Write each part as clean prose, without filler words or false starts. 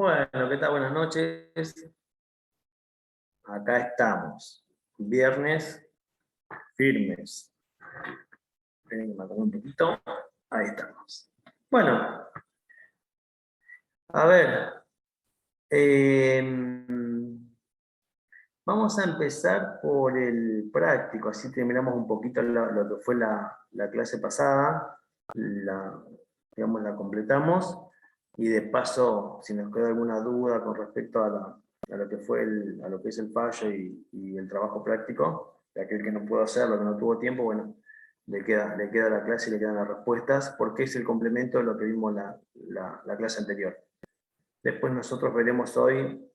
Bueno, ¿qué tal? Buenas noches. Acá estamos. Viernes firmes. Esperen que me acomode un poquito. Ahí estamos. Bueno, a ver. Vamos a empezar por el práctico, así terminamos un poquito lo que fue la clase pasada. Digamos, la completamos. Y de paso, si nos queda alguna duda con respecto a lo que fue a lo que es el fallo y el trabajo práctico, de aquel que no pudo hacerlo, que no tuvo tiempo, bueno, le queda la clase y le quedan las respuestas, porque es el complemento de lo que vimos la clase anterior. Después nosotros veremos hoy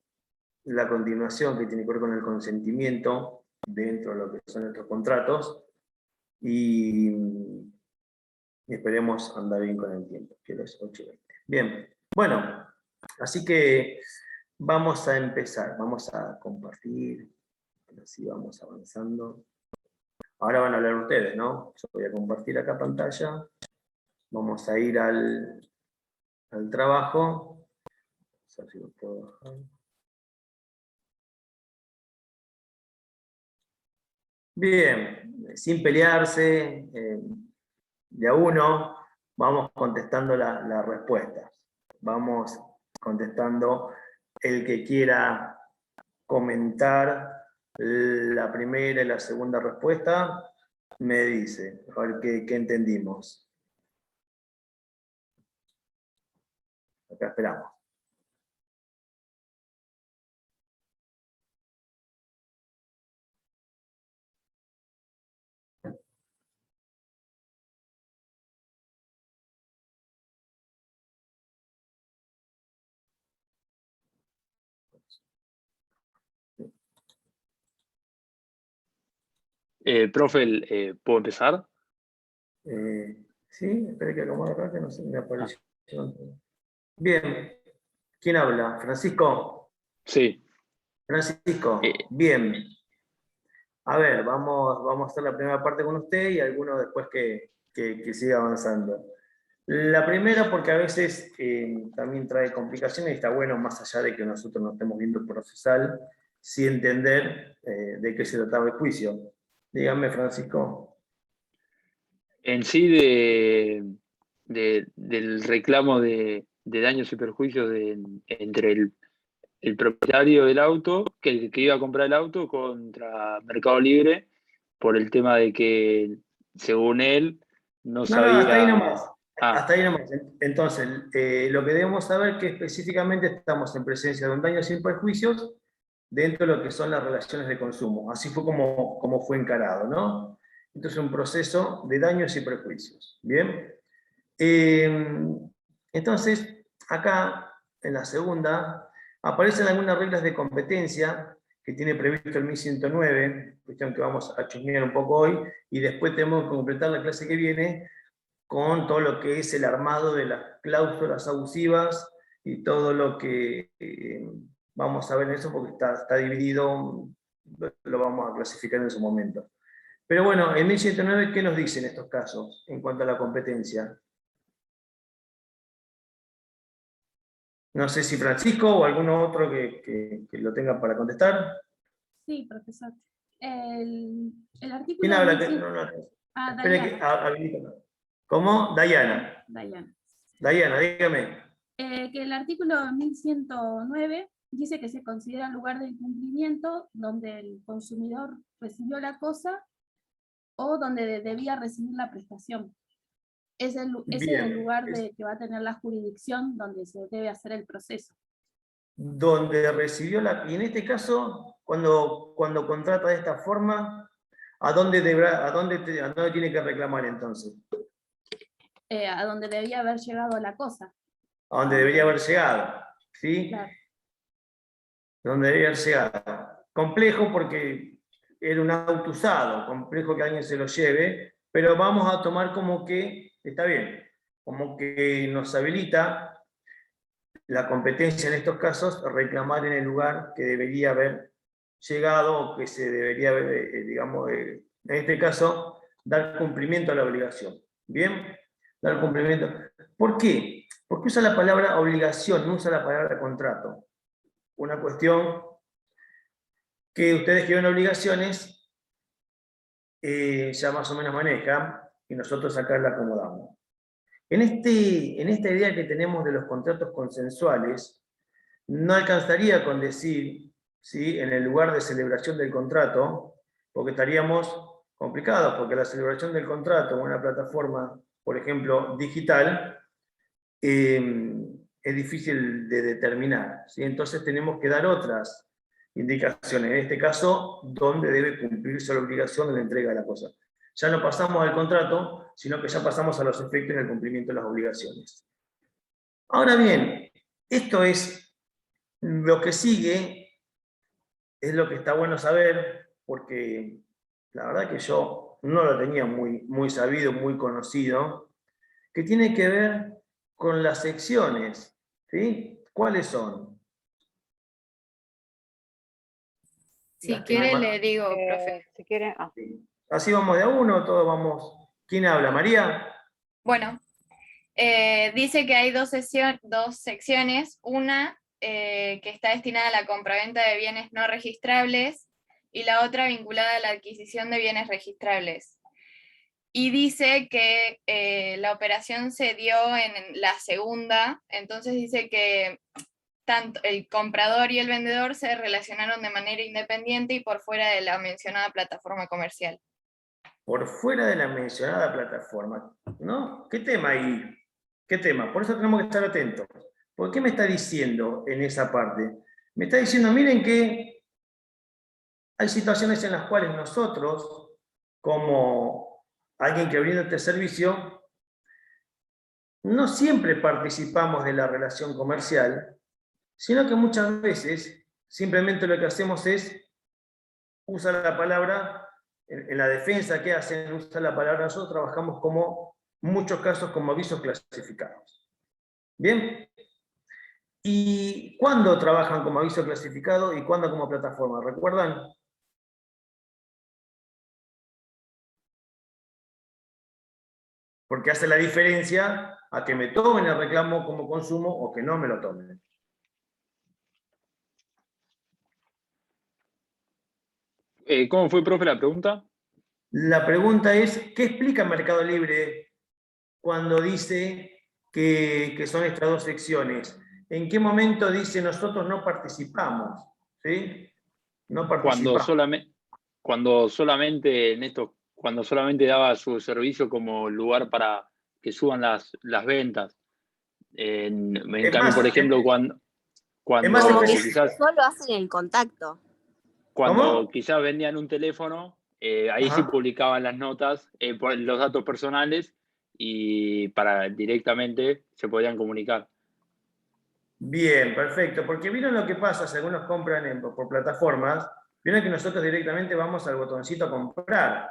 la continuación que tiene que ver con el consentimiento dentro de lo que son nuestros contratos y esperemos andar bien con el tiempo, que es 8:20. Bien, bueno, así que vamos a empezar, vamos a compartir, así vamos avanzando. Ahora van a hablar ustedes, ¿no? Yo voy a compartir acá pantalla, vamos a ir al trabajo. Vamos a ver si lo puedo bajar. Bien, sin pelearse, de a uno, vamos contestando las respuestas. Vamos contestando el que quiera comentar la primera y la segunda respuesta, me dice, a ver qué entendimos. Acá esperamos. Profe, ¿puedo empezar? Sí, espera que acomode acá que no se me apareció. Bien, ¿quién habla? Francisco. Sí. Francisco, bien. A ver, vamos a hacer la primera parte con usted y alguno después que siga avanzando. La primera porque a veces también trae complicaciones y está bueno, más allá de que nosotros no estemos viendo procesal, sí entender de qué se trataba el juicio. Dígame, Francisco. En sí, del reclamo de daños y perjuicios entre el propietario del auto, que iba a comprar el auto, contra Mercado Libre, por el tema de que, según él, no No, hasta ahí sabía... nomás. Ah, Hasta ahí nomás. Entonces, lo que debemos saber es que específicamente estamos en presencia de un daño sin perjuicios dentro de lo que son las relaciones de consumo. Así fue como fue encarado, ¿no? Entonces, un proceso de daños y perjuicios. ¿Bien? Entonces, acá, en la segunda, aparecen algunas reglas de competencia que tiene previsto el 1109, cuestión que vamos a chusmear un poco hoy, y después tenemos que completar la clase que viene con todo lo que es el armado de las cláusulas abusivas y todo lo que vamos a ver en eso, porque está dividido, lo vamos a clasificar en su momento. Pero bueno, el 1109, ¿qué nos dice en estos casos en cuanto a la competencia? No sé si Francisco o alguno otro que lo tenga para contestar. Sí, profesor. El ¿Quién artículo habla? 1100. No, no. Espere que Dayana. habilito. ¿Cómo? Dayana. Dayana. Dayana, dígame. Que el artículo 1109 dice que se considera lugar de incumplimiento donde el consumidor recibió la cosa o donde debía recibir la prestación. Ese es el lugar que va a tener la jurisdicción donde se debe hacer el proceso. Donde recibió y en este caso, cuando contrata de esta forma, ¿a dónde tiene que reclamar entonces? A donde debía haber llegado la cosa. A donde debería haber llegado, ¿sí? Claro. Donde debería haber llegado. Complejo porque era un auto usado, complejo que alguien se lo lleve, pero vamos a tomar como que, está bien, como que nos habilita la competencia en estos casos, reclamar en el lugar que debería haber llegado o que se debería haber, digamos, en este caso, dar cumplimiento a la obligación. ¿Bien? Dar cumplimiento. ¿Por qué? ¿Por qué usa la palabra obligación, no usa la palabra contrato? Una cuestión que ustedes que ven obligaciones ya más o menos manejan y nosotros acá la acomodamos. En esta idea que tenemos de los contratos consensuales, no alcanzaría con decir, ¿sí?, en el lugar de celebración del contrato, porque estaríamos complicados, porque la celebración del contrato en una plataforma, por ejemplo, digital, es difícil de determinar, ¿sí? Entonces tenemos que dar otras indicaciones, en este caso, dónde debe cumplirse la obligación de la entrega de la cosa. Ya no pasamos al contrato, sino que ya pasamos a los efectos del cumplimiento de las obligaciones. Ahora bien, esto es lo que sigue, es lo que está bueno saber, porque la verdad que yo no lo tenía muy sabido, muy conocido, que tiene que ver con las secciones, ¿sí? ¿Cuáles son? Si quiere le digo, profe. Si quiere, Sí. Así vamos de a uno, todos vamos. ¿Quién habla? ¿María? Bueno, dice que hay dos secciones, una que está destinada a la compraventa de bienes no registrables y la otra vinculada a la adquisición de bienes registrables. Y dice que la operación se dio en la segunda, entonces dice que tanto el comprador y el vendedor se relacionaron de manera independiente y por fuera de la mencionada plataforma comercial. Por fuera de la mencionada plataforma, ¿no? ¿Qué tema ahí? ¿Qué tema? Por eso tenemos que estar atentos. ¿Por qué me está diciendo en esa parte? Me está diciendo, miren que hay situaciones en las cuales nosotros, como alguien que brinda este servicio, no siempre participamos de la relación comercial, sino que muchas veces simplemente lo que hacemos es usar la palabra, en la defensa que hacen, usa la palabra, nosotros trabajamos como, en muchos casos, como avisos clasificados. ¿Bien? ¿Y cuándo trabajan como aviso clasificado y cuándo como plataforma? ¿Recuerdan? Porque hace la diferencia a que me tomen el reclamo como consumo o que no me lo tomen. ¿Cómo fue, profe, la pregunta? La pregunta es, ¿qué explica Mercado Libre cuando dice que son estas dos secciones? ¿En qué momento dice nosotros no participamos? ¿Sí? No participamos. Cuando solamente daba su servicio como lugar para que suban las ventas. En Es cambio, más, por ejemplo, es más como que quizás solo hacen el contacto. cuando ¿Cómo? quizás vendían un teléfono, ahí sí Ajá. publicaban las notas, los datos personales y para directamente se podían comunicar. Bien, perfecto. Porque vieron lo que pasa si algunos compran por plataformas, vieron que nosotros directamente vamos al botoncito comprar.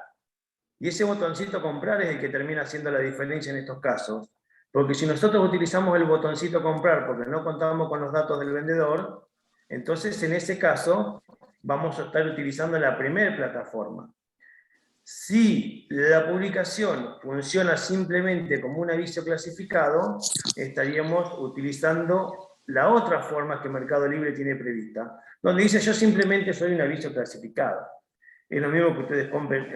Y ese botoncito comprar es el que termina haciendo la diferencia en estos casos. Porque si nosotros utilizamos el botoncito comprar porque no contamos con los datos del vendedor, entonces en ese caso vamos a estar utilizando la primera plataforma. Si la publicación funciona simplemente como un aviso clasificado, estaríamos utilizando la otra forma que Mercado Libre tiene prevista, donde dice yo simplemente soy un aviso clasificado. Es lo mismo que ustedes compren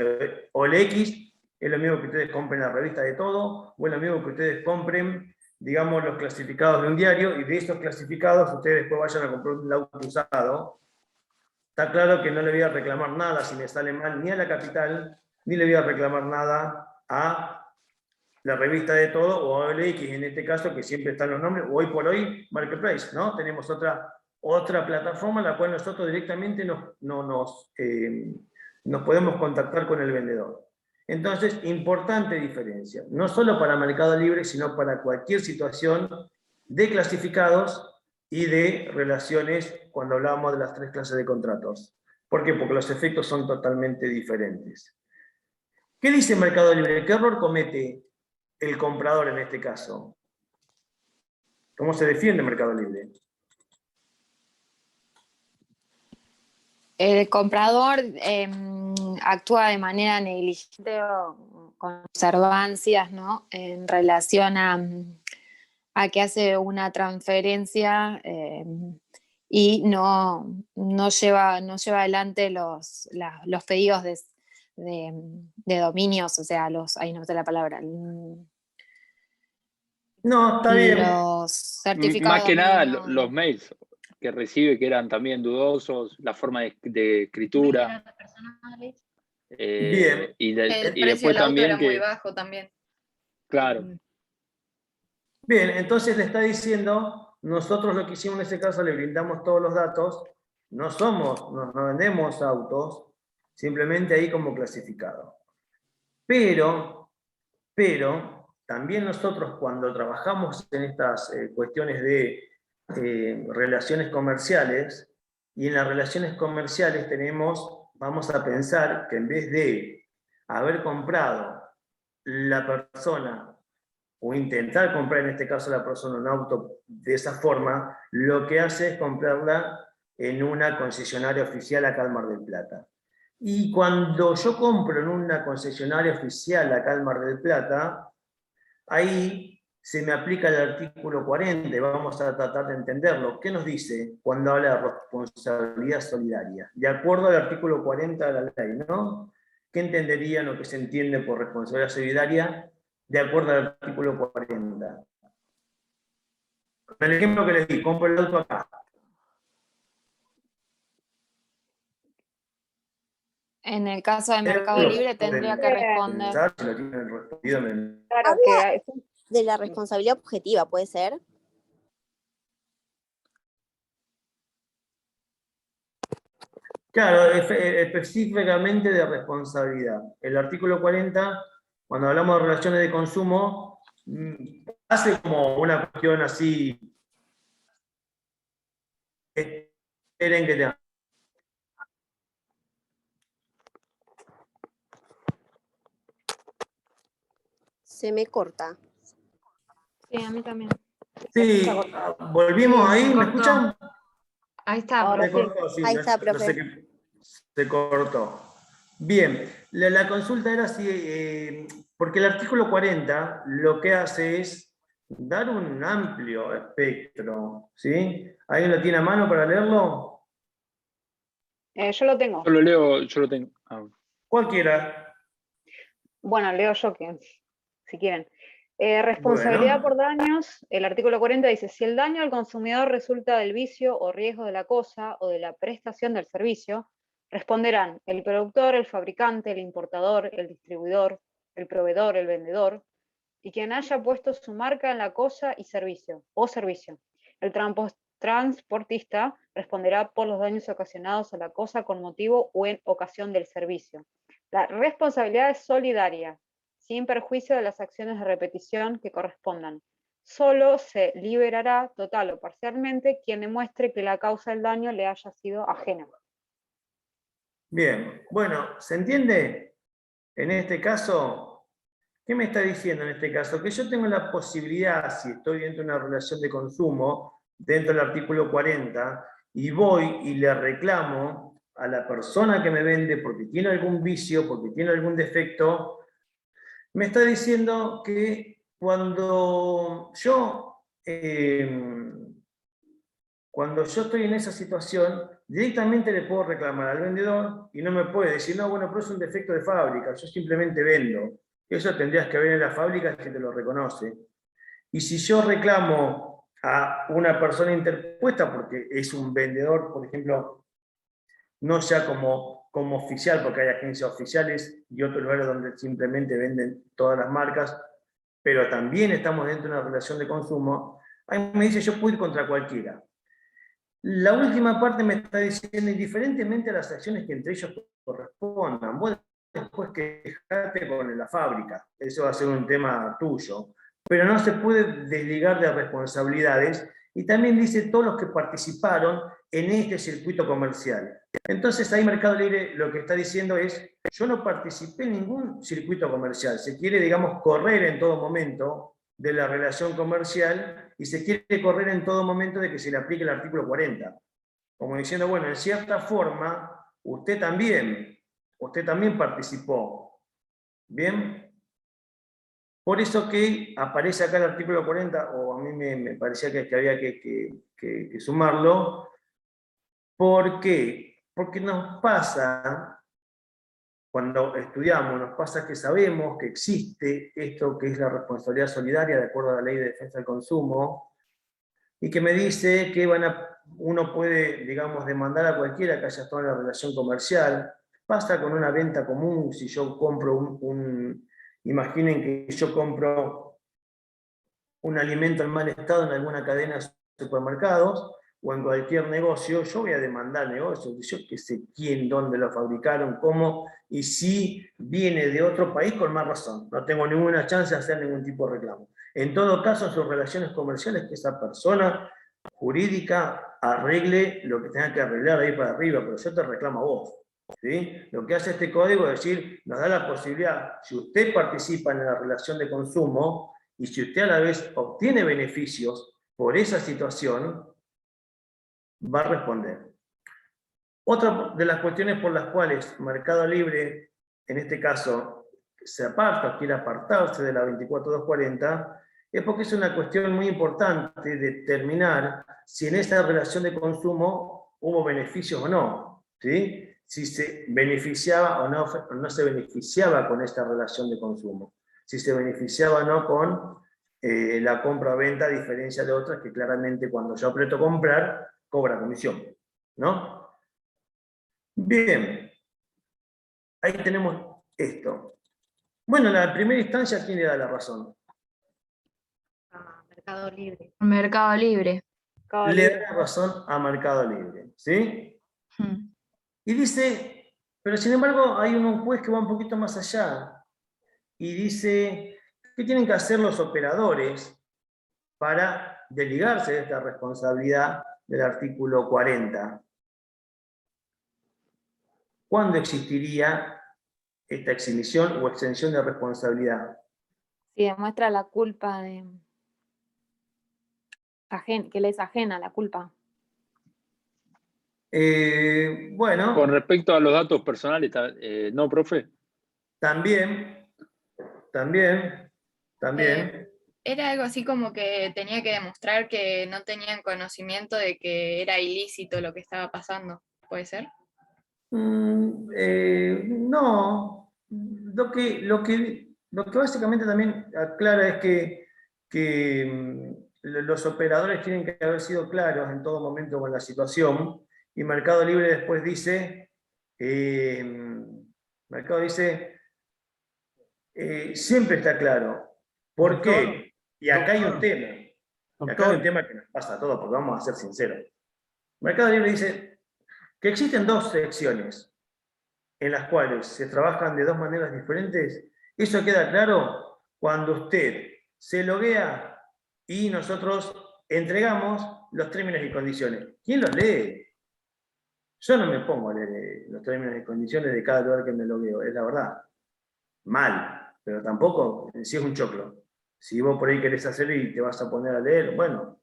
OLX, es lo mismo que ustedes compren la revista de todo, o es lo mismo que ustedes compren, digamos, los clasificados de un diario, y de esos clasificados ustedes después vayan a comprar un auto usado. Está claro que no le voy a reclamar nada si me sale mal ni a la Capital, ni le voy a reclamar nada a la revista de todo o a OLX en este caso, que siempre están los nombres, o hoy por hoy Marketplace, ¿no? Tenemos otra plataforma en la cual nosotros directamente nos podemos contactar con el vendedor. Entonces, importante diferencia, no solo para Mercado Libre, sino para cualquier situación de clasificados y de relaciones cuando hablamos de las tres clases de contratos. ¿Por qué? Porque los efectos son totalmente diferentes. ¿Qué dice Mercado Libre? ¿Qué error comete el comprador en este caso? ¿Cómo se defiende Mercado Libre? El comprador actúa de manera negligente o con observancias, ¿no? En relación a a que hace una transferencia y no lleva adelante los pedidos de dominios, o sea, ahí no sé la palabra, No, está bien. los certificados Más que de nada dominio. los mails que recibe, que eran también dudosos, la forma de escritura. Bien. Y El precio después del auto también era muy que, bajo también. claro, Bien, entonces le está diciendo, nosotros lo que hicimos en este caso, le brindamos todos los datos, no vendemos autos, simplemente ahí como clasificado. Pero también nosotros cuando trabajamos en estas cuestiones de relaciones comerciales, y en las relaciones comerciales vamos a pensar que en vez de haber comprado la persona o intentar comprar en este caso la persona un auto de esa forma, lo que hace es comprarla en una concesionaria oficial acá en Mar del Plata. Y cuando yo compro en una concesionaria oficial acá en Mar del Plata, ahí se me aplica el artículo 40, y vamos a tratar de entenderlo. ¿Qué nos dice cuando habla de responsabilidad solidaria? De acuerdo al artículo 40 de la ley, ¿no? ¿Qué entenderían o qué se entiende por responsabilidad solidaria de acuerdo al artículo 40? Con el ejemplo que les di, compro el auto acá. En el caso de Mercado Libre tendría que responder. Si lo tienen respondido, Claro que de la responsabilidad objetiva, ¿puede ser? Claro, específicamente de responsabilidad. El artículo 40, cuando hablamos de relaciones de consumo, hace como una cuestión así. Esperen que te... Se me corta. Sí, a mí también. Sí, volvimos ahí, ¿me escuchan? Ahí está. Ahora Se cortó, sí, Ahí no- está, no profe. sé qué, se cortó. Bien, la consulta era si, porque el artículo 40 lo que hace es dar un amplio espectro, ¿sí? ¿Alguien lo tiene a mano para leerlo? Yo lo tengo. yo lo tengo. Ah, Cualquiera. Bueno, leo yo si quieren. Responsabilidad por daños. El artículo 40 dice, si el daño al consumidor resulta del vicio o riesgo de la cosa o de la prestación del servicio, responderán el productor, el fabricante, el importador, el distribuidor, el proveedor, el vendedor, y quien haya puesto su marca en la cosa y servicio, o servicio. El transportista responderá por los daños ocasionados a la cosa con motivo o en ocasión del servicio. La responsabilidad es solidaria, sin perjuicio de las acciones de repetición que correspondan. Solo se liberará, total o parcialmente, quien demuestre que la causa del daño le haya sido ajena. Bien, bueno, ¿se entiende? En este caso, ¿qué me está diciendo en este caso? Que yo tengo la posibilidad, si estoy dentro de una relación de consumo, dentro del artículo 40, y voy y le reclamo a la persona que me vende porque tiene algún vicio, porque tiene algún defecto, me está diciendo que cuando yo estoy en esa situación, directamente le puedo reclamar al vendedor y no me puede decir, no, bueno, pero es un defecto de fábrica, yo simplemente vendo. Eso tendrías que ver en la fábrica que te lo reconoce. Y si yo reclamo a una persona interpuesta, porque es un vendedor, por ejemplo, no ya como oficial, porque hay agencias oficiales y otros lugares donde simplemente venden todas las marcas, pero también estamos dentro de una relación de consumo, ahí me dice, yo puedo ir contra cualquiera. La última parte me está diciendo, indiferentemente a las acciones que entre ellos correspondan, vos después quejate con la fábrica, eso va a ser un tema tuyo, pero no se puede desligar de responsabilidades, y también dice todos los que participaron en este circuito comercial. Entonces ahí Mercado Libre lo que está diciendo es, yo no participé en ningún circuito comercial, se quiere, digamos, correr en todo momento de la relación comercial y se quiere correr en todo momento de que se le aplique el artículo 40. Como diciendo, bueno, en cierta forma, usted también participó. ¿Bien? Por eso que aparece acá el artículo 40, o a mí me parecía que había que sumarlo. ¿Por qué? Porque nos pasa, cuando estudiamos, nos pasa que sabemos que existe esto que es la responsabilidad solidaria de acuerdo a la Ley de Defensa del Consumo, y que me dice que uno puede, digamos, demandar a cualquiera que haya estado en la relación comercial. Pasa con una venta común. Si yo compro imaginen que yo compro un alimento en mal estado en alguna cadena de supermercados o en cualquier negocio, yo voy a demandar negocios. Yo que sé quién, dónde lo fabricaron, cómo, y si viene de otro país, con más razón. No tengo ninguna chance de hacer ningún tipo de reclamo. En todo caso, en sus relaciones comerciales, que esa persona jurídica arregle lo que tenga que arreglar ahí para arriba, pero yo te reclamo a vos. ¿Sí? Lo que hace este código es decir, nos da la posibilidad, si usted participa en la relación de consumo y si usted a la vez obtiene beneficios por esa situación, va a responder. Otra de las cuestiones por las cuales Mercado Libre, en este caso, se aparta o quiere apartarse de la 24240, es porque es una cuestión muy importante determinar si en esa relación de consumo hubo beneficios o no, ¿sí? Si se beneficiaba o no se beneficiaba con esta relación de consumo, si se beneficiaba o no con la compra-venta, a diferencia de otras que claramente cuando yo aprieto comprar, cobra comisión, ¿no? Bien, ahí tenemos esto. Bueno, en la primera instancia, ¿quién le da la razón? Mercado Libre. Mercado Libre. Mercado Le Libre. da la razón a Mercado Libre, ¿sí? Hmm. Y dice, pero sin embargo hay un juez que va un poquito más allá y dice, ¿qué tienen que hacer los operadores para desligarse de esta responsabilidad del artículo 40? ¿Cuándo existiría esta exhibición o exención de responsabilidad? Si demuestra la culpa que le es ajena la culpa. Bueno, Con respecto a los datos personales, ¿no, profe? también. Era algo así como que tenía que demostrar que no tenían conocimiento de que era ilícito lo que estaba pasando, ¿puede ser? No, lo que básicamente también aclara es que los operadores tienen que haber sido claros en todo momento con la situación, y Mercado Libre después dice, siempre está claro. ¿Por qué? Y acá hay un tema, que nos pasa a todos, porque vamos a ser sinceros. Mercado Libre dice que existen dos secciones en las cuales se trabajan de dos maneras diferentes. Eso queda claro cuando usted se loguea y nosotros entregamos los términos y condiciones. ¿Quién los lee? Yo no me pongo a leer los términos y condiciones de cada lugar que me logueo, es la verdad. Mal, pero tampoco si es un choclo. Si vos por ahí querés hacerlo y te vas a poner a leer, bueno,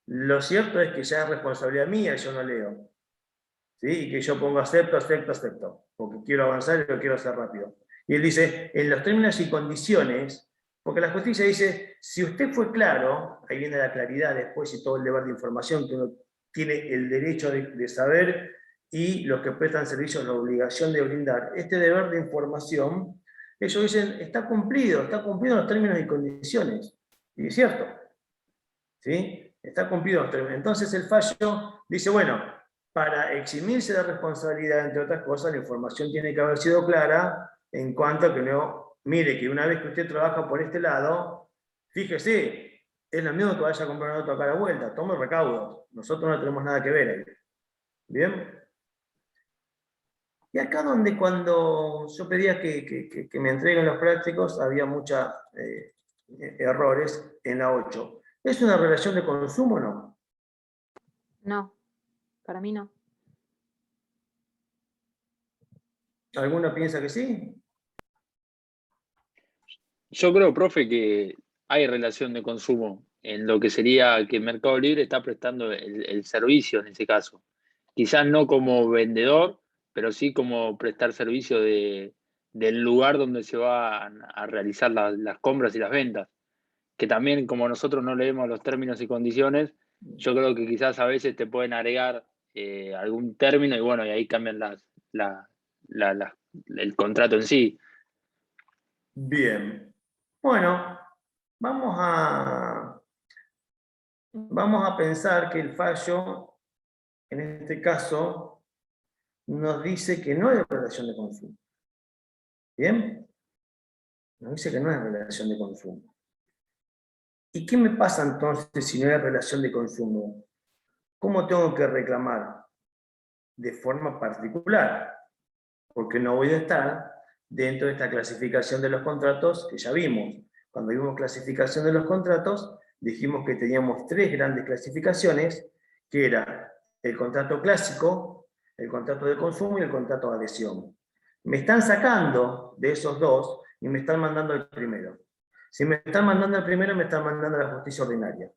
lo cierto es que ya es responsabilidad mía, yo no leo. ¿Sí? Y que yo pongo acepto, porque quiero avanzar y lo quiero hacer rápido. Y él dice, en los términos y condiciones, porque la justicia dice, si usted fue claro, ahí viene la claridad después y todo el deber de información que uno tiene el derecho de saber, y los que prestan servicios la obligación de brindar. Este deber de información, ellos dicen, está cumplido en los términos y condiciones. Y es cierto. ¿Sí? Está cumplido los términos. Entonces el fallo dice, bueno, para eximirse de responsabilidad, entre otras cosas, la información tiene que haber sido clara en cuanto a que no, mire, que una vez que usted trabaja por este lado, fíjese, es lo mismo que vaya a comprar un auto acá a la vuelta, tome recaudos, nosotros no tenemos nada que ver ahí. ¿Bien? Y acá donde cuando yo pedía que me entreguen los prácticos, había muchos errores en la 8. ¿Es una relación de consumo o no? No, para mí no. ¿Alguno piensa que sí? Yo creo, profe, que hay relación de consumo en lo que sería que Mercado Libre está prestando el servicio en ese caso. Quizás no como vendedor, pero sí como prestar servicio de del lugar donde se van a realizar las compras y las ventas. Que también, como nosotros no leemos los términos y condiciones, yo creo que quizás a veces te pueden agregar algún término y bueno, y ahí cambian el contrato en sí. Bien. Bueno, vamos a pensar que el fallo, en este caso, nos dice que no hay relación de consumo. ¿Bien? Nos dice que no hay relación de consumo. ¿Y qué me pasa entonces si no hay relación de consumo? ¿Cómo tengo que reclamar? De forma particular, porque no voy a estar dentro de esta clasificación de los contratos que ya vimos. Cuando vimos clasificación de los contratos, dijimos que teníamos 3 grandes clasificaciones, que era el contrato clásico, el contrato de consumo y el contrato de adhesión. Me están sacando de esos 2 y me están mandando al primero. Si me están mandando al primero, me están mandando a la justicia ordinaria.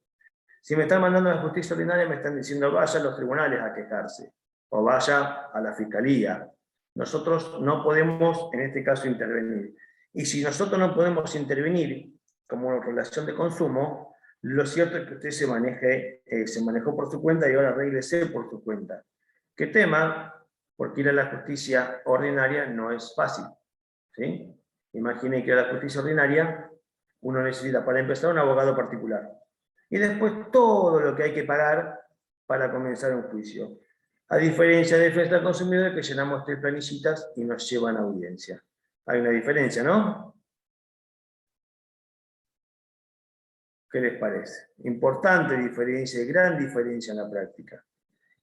Si me están mandando a la justicia ordinaria, me están diciendo vaya a los tribunales a quejarse, o vaya a la fiscalía. Nosotros no podemos, en este caso, intervenir. Y si nosotros no podemos intervenir como relación de consumo, lo cierto es que usted se manejó por su cuenta y ahora arréglese por su cuenta. ¿Qué tema? Porque ir a la justicia ordinaria no es fácil, ¿sí? Imagine que a la justicia ordinaria uno necesita, para empezar, un abogado particular. Y después todo lo que hay que pagar para comenzar un juicio. A diferencia de defensa del consumidor, que llenamos 3 planillitas y nos llevan a audiencia. Hay una diferencia, ¿no? ¿Qué les parece? Importante diferencia, gran diferencia en la práctica.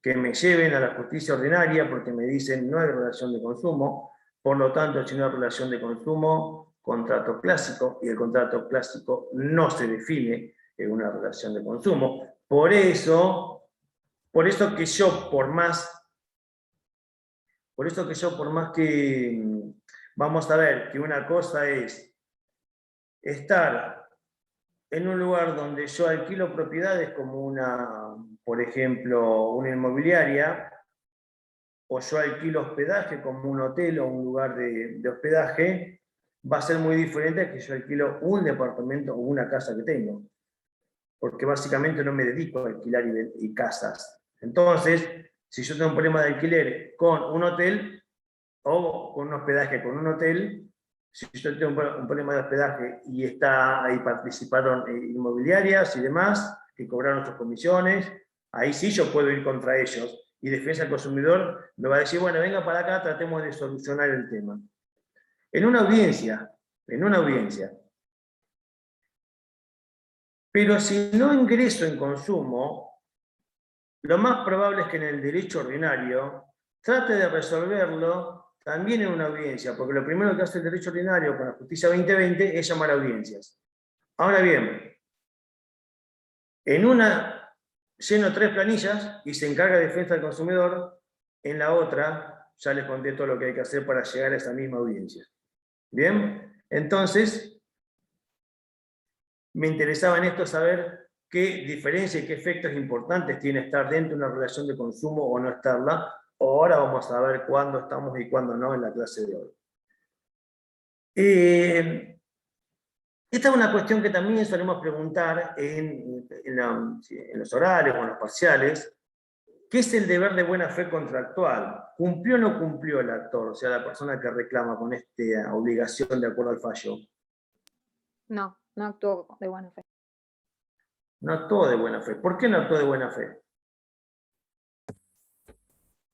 Que me lleven a la justicia ordinaria porque me dicen no hay relación de consumo, por lo tanto, si no hay relación de consumo, contrato clásico, y el contrato clásico no se define en una relación de consumo. Por eso que yo, por más que vamos a ver que una cosa es estar en un lugar donde yo alquilo propiedades como por ejemplo, una inmobiliaria, o yo alquilo hospedaje como un hotel o un lugar de hospedaje, va a ser muy diferente a que yo alquilo un departamento o una casa que tengo. Porque básicamente no me dedico a alquilar y casas. Entonces, si yo tengo un problema de alquiler con un hotel, o con un hospedaje con un hotel, si yo tengo un problema de hospedaje y ahí participaron inmobiliarias y demás, que cobraron sus comisiones, ahí sí yo puedo ir contra ellos. Y defensa del consumidor me va a decir, bueno, venga para acá, tratemos de solucionar el tema. En una audiencia. Pero si no ingreso en consumo, lo más probable es que en el derecho ordinario trate de resolverlo también en una audiencia, porque lo primero que hace el derecho ordinario con la justicia 2020 es llamar a audiencias. Ahora bien, en una lleno 3 planillas y se encarga de defensa del consumidor, en la otra ya les conté todo lo que hay que hacer para llegar a esa misma audiencia. ¿Bien? Entonces, me interesaba en esto saber qué diferencia y qué efectos importantes tiene estar dentro de una relación de consumo o no estarla. Ahora vamos a ver cuándo estamos y cuándo no en la clase de hoy. Esta es una cuestión que también solemos preguntar en los orales o en los parciales. ¿Qué es el deber de buena fe contractual? ¿Cumplió o no cumplió el actor, o sea, la persona que reclama con esta obligación de acuerdo al fallo? No, no actuó de buena fe. No actuó de buena fe. ¿Por qué no actuó de buena fe?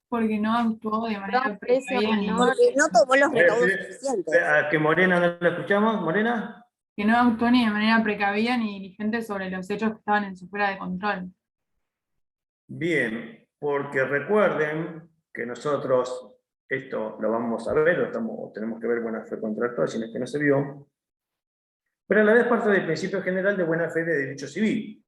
Porque no actuó de manera precavida ni... Porque no tomó los recaudos suficientes. ¿A que Morena no la escuchamos? ¿Morena? Que no actuó ni de manera precavida ni diligente sobre los hechos que estaban en su esfera de control. Bien, porque recuerden que nosotros, esto lo vamos a ver, tenemos que ver buena fe contractual, si no es que no se vio, pero a la vez parte del principio general de buena fe de derecho civil.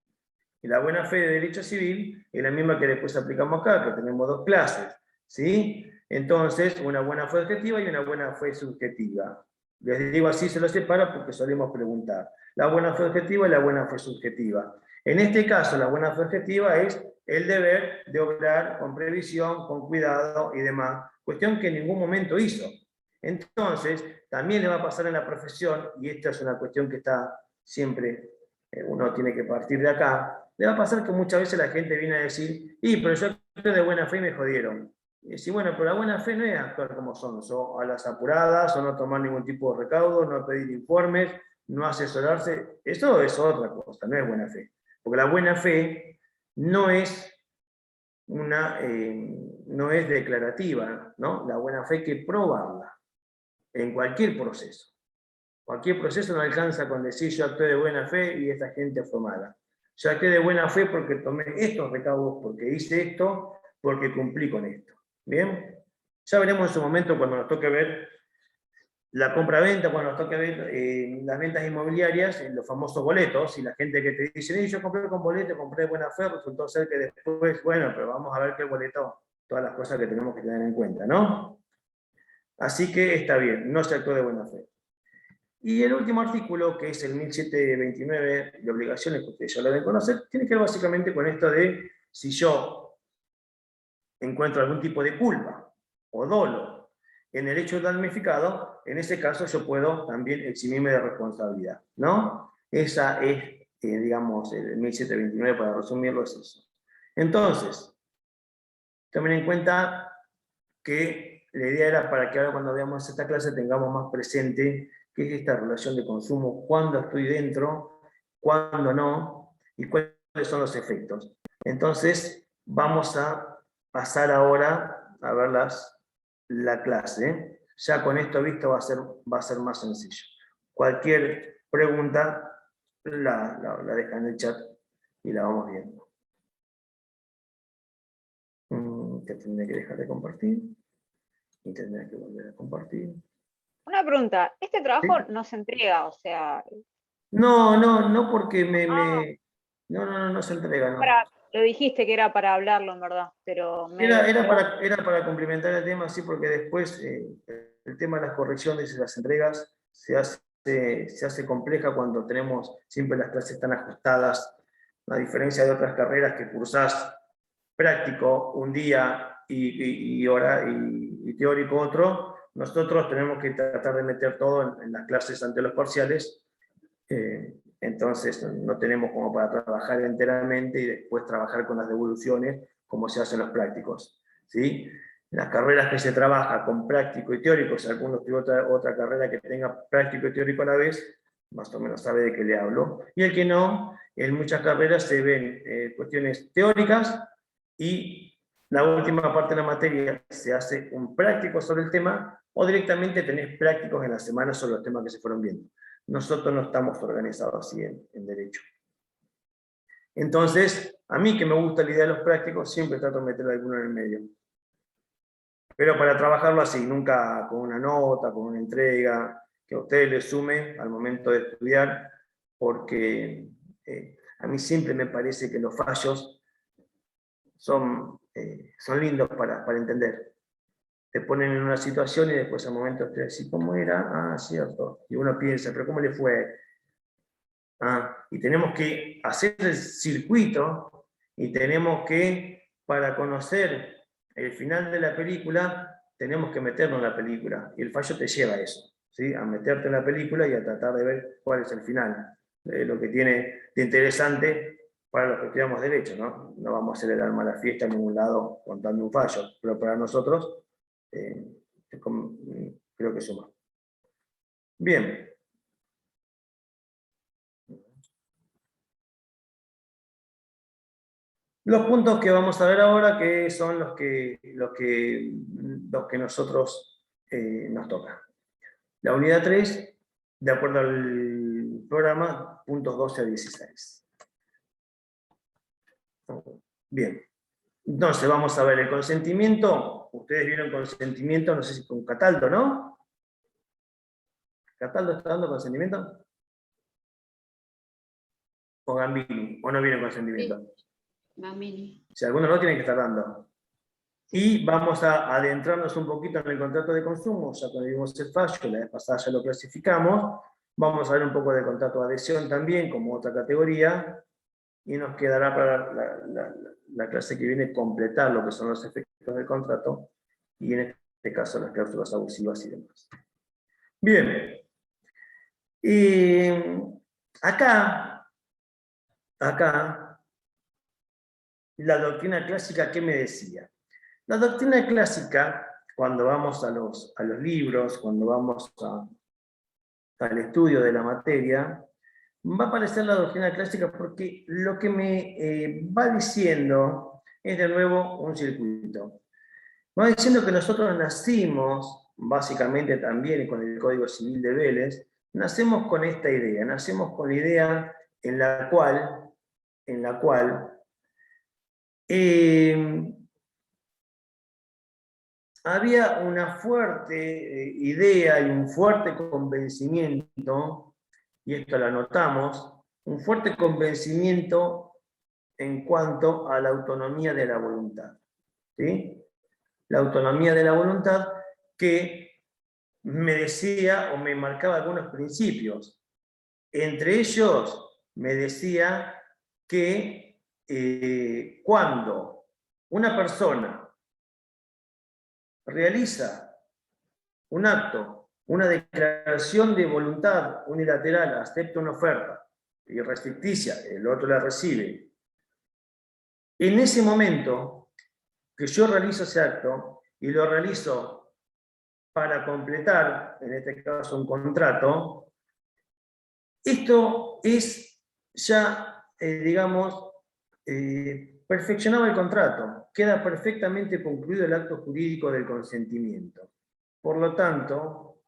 Y la buena fe de derecho civil es la misma que después aplicamos acá, que tenemos 2 clases, ¿sí? Entonces, una buena fe objetiva y una buena fe subjetiva. Les digo así, se los separo porque solemos preguntar. La buena fe objetiva y la buena fe subjetiva. En este caso, la buena fe objetiva es el deber de obrar con previsión, con cuidado y demás. Cuestión que en ningún momento hizo. Entonces, también le va a pasar en la profesión, y esta es una cuestión que está siempre, uno tiene que partir de acá, le va a pasar que muchas veces la gente viene a decir, pero yo actué de buena fe y me jodieron. Y decir, bueno, pero la buena fe no es actuar como son, o a las apuradas, o no tomar ningún tipo de recaudo, no pedir informes, no asesorarse. Eso es otra cosa, no es buena fe. Porque la buena fe no es no es declarativa, ¿no? La buena fe hay que probarla en cualquier proceso. Cualquier proceso no alcanza con decir yo actué de buena fe y esta gente fue mala. Yo actué de buena fe porque tomé estos recaudos, porque hice esto, porque cumplí con esto. ¿Bien? Ya veremos en su momento cuando nos toque ver la compra-venta, cuando nos toque ver las ventas inmobiliarias, los famosos boletos, y la gente que te dice, yo compré con boleto, compré de buena fe, resultó ser que después, bueno, pero vamos a ver qué boleto, todas las cosas que tenemos que tener en cuenta, ¿no? Así que está bien, no se actuó de buena fe. Y el último artículo, que es el 1729 de obligaciones, que ustedes ya lo deben conocer, tiene que ver básicamente con esto de si yo encuentro algún tipo de culpa o dolo en el hecho damnificado, en ese caso yo puedo también eximirme de responsabilidad, ¿no? Esa es, digamos, el 1729, para resumirlo, es eso. Entonces, tomen en cuenta que la idea era para que ahora cuando veamos esta clase tengamos más presente qué es esta relación de consumo, cuándo estoy dentro, cuándo no, y cuáles son los efectos. Entonces, vamos a pasar ahora a ver la clase. Ya con esto visto va a ser más sencillo. Cualquier pregunta la dejan en el chat y la vamos viendo. Que tendré que dejar de compartir. Y tendré que volver a compartir. Una pregunta, ¿este trabajo ¿Sí? no se entrega? O sea... No, porque no se entrega, no. Lo dijiste que era para hablarlo, en verdad, pero... Era para complementar el tema, sí, porque después el tema de las correcciones y las entregas se hace compleja cuando tenemos siempre las clases tan ajustadas, a diferencia de otras carreras que cursás práctico un día y teórico otro. Nosotros tenemos que tratar de meter todo en las clases ante los parciales, entonces no tenemos como para trabajar enteramente y después trabajar con las devoluciones como se hacen los prácticos, ¿sí? Las carreras que se trabaja con práctico y teórico, si alguno tiene otra carrera que tenga práctico y teórico a la vez, más o menos sabe de qué le hablo. Y el que no, en muchas carreras se ven cuestiones teóricas y la última parte de la materia se hace un práctico sobre el tema o directamente tenés prácticos en la semana sobre los temas que se fueron viendo. Nosotros no estamos organizados así en Derecho. Entonces, a mí que me gusta la idea de los prácticos, siempre trato de meter alguno en el medio. Pero para trabajarlo así, nunca con una nota, con una entrega, que a ustedes les sume al momento de estudiar, porque a mí siempre me parece que los fallos son lindos para entender. Te ponen en una situación y después al momento te decís, ¿cómo era? Ah, cierto. Y uno piensa, ¿pero cómo le fue? Y tenemos que hacer el circuito y tenemos que, para conocer el final de la película, tenemos que meternos en la película. Y el fallo te lleva a eso, ¿sí? A meterte en la película y a tratar de ver cuál es el final. Lo que tiene de interesante para los que estudiamos Derecho, ¿no? No vamos a hacer el alma a la fiesta en ningún lado contando un fallo, pero para nosotros creo que suma. Bien. Los puntos que vamos a ver ahora, que son los que nosotros nos toca. La unidad 3, de acuerdo al programa, puntos 12 a 16. Bien. Entonces vamos a ver el consentimiento. Ustedes vieron consentimiento, no sé si con Cataldo, ¿no? ¿Cataldo está dando consentimiento? ¿O Gambini? ¿O no viene consentimiento? Sí. Gambini. Si algunos no tienen que estar dando. Y vamos a adentrarnos un poquito en el contrato de consumo, ya cuando vimos el fallo, la vez pasada ya lo clasificamos. Vamos a ver un poco de contrato de adhesión también, como otra categoría, y nos quedará para la clase que viene completar lo que son los efectos del contrato, y en este este caso las cláusulas abusivas y demás. Bien. Y acá, la doctrina clásica, ¿qué me decía? La doctrina clásica, cuando vamos a los libros, cuando vamos al estudio de la materia, va a aparecer la doctrina clásica porque lo que me va diciendo es de nuevo un circuito. Va diciendo que nosotros nacimos, básicamente también con el Código Civil de Vélez, nacemos con esta idea, nacemos con la idea en la cual había una fuerte idea y un fuerte convencimiento, y esto lo anotamos, un fuerte convencimiento en cuanto a la autonomía de la voluntad. ¿Sí? La autonomía de la voluntad que me decía o me marcaba algunos principios. Entre ellos me decía que cuando una persona realiza un acto, una declaración de voluntad unilateral, acepta una oferta y restricticia, el otro la recibe, en ese momento que yo realizo ese acto y lo realizo para completar, en este caso, un contrato, esto es ya, digamos, perfeccionado el contrato, queda perfectamente concluido el acto jurídico del consentimiento. Por lo tanto,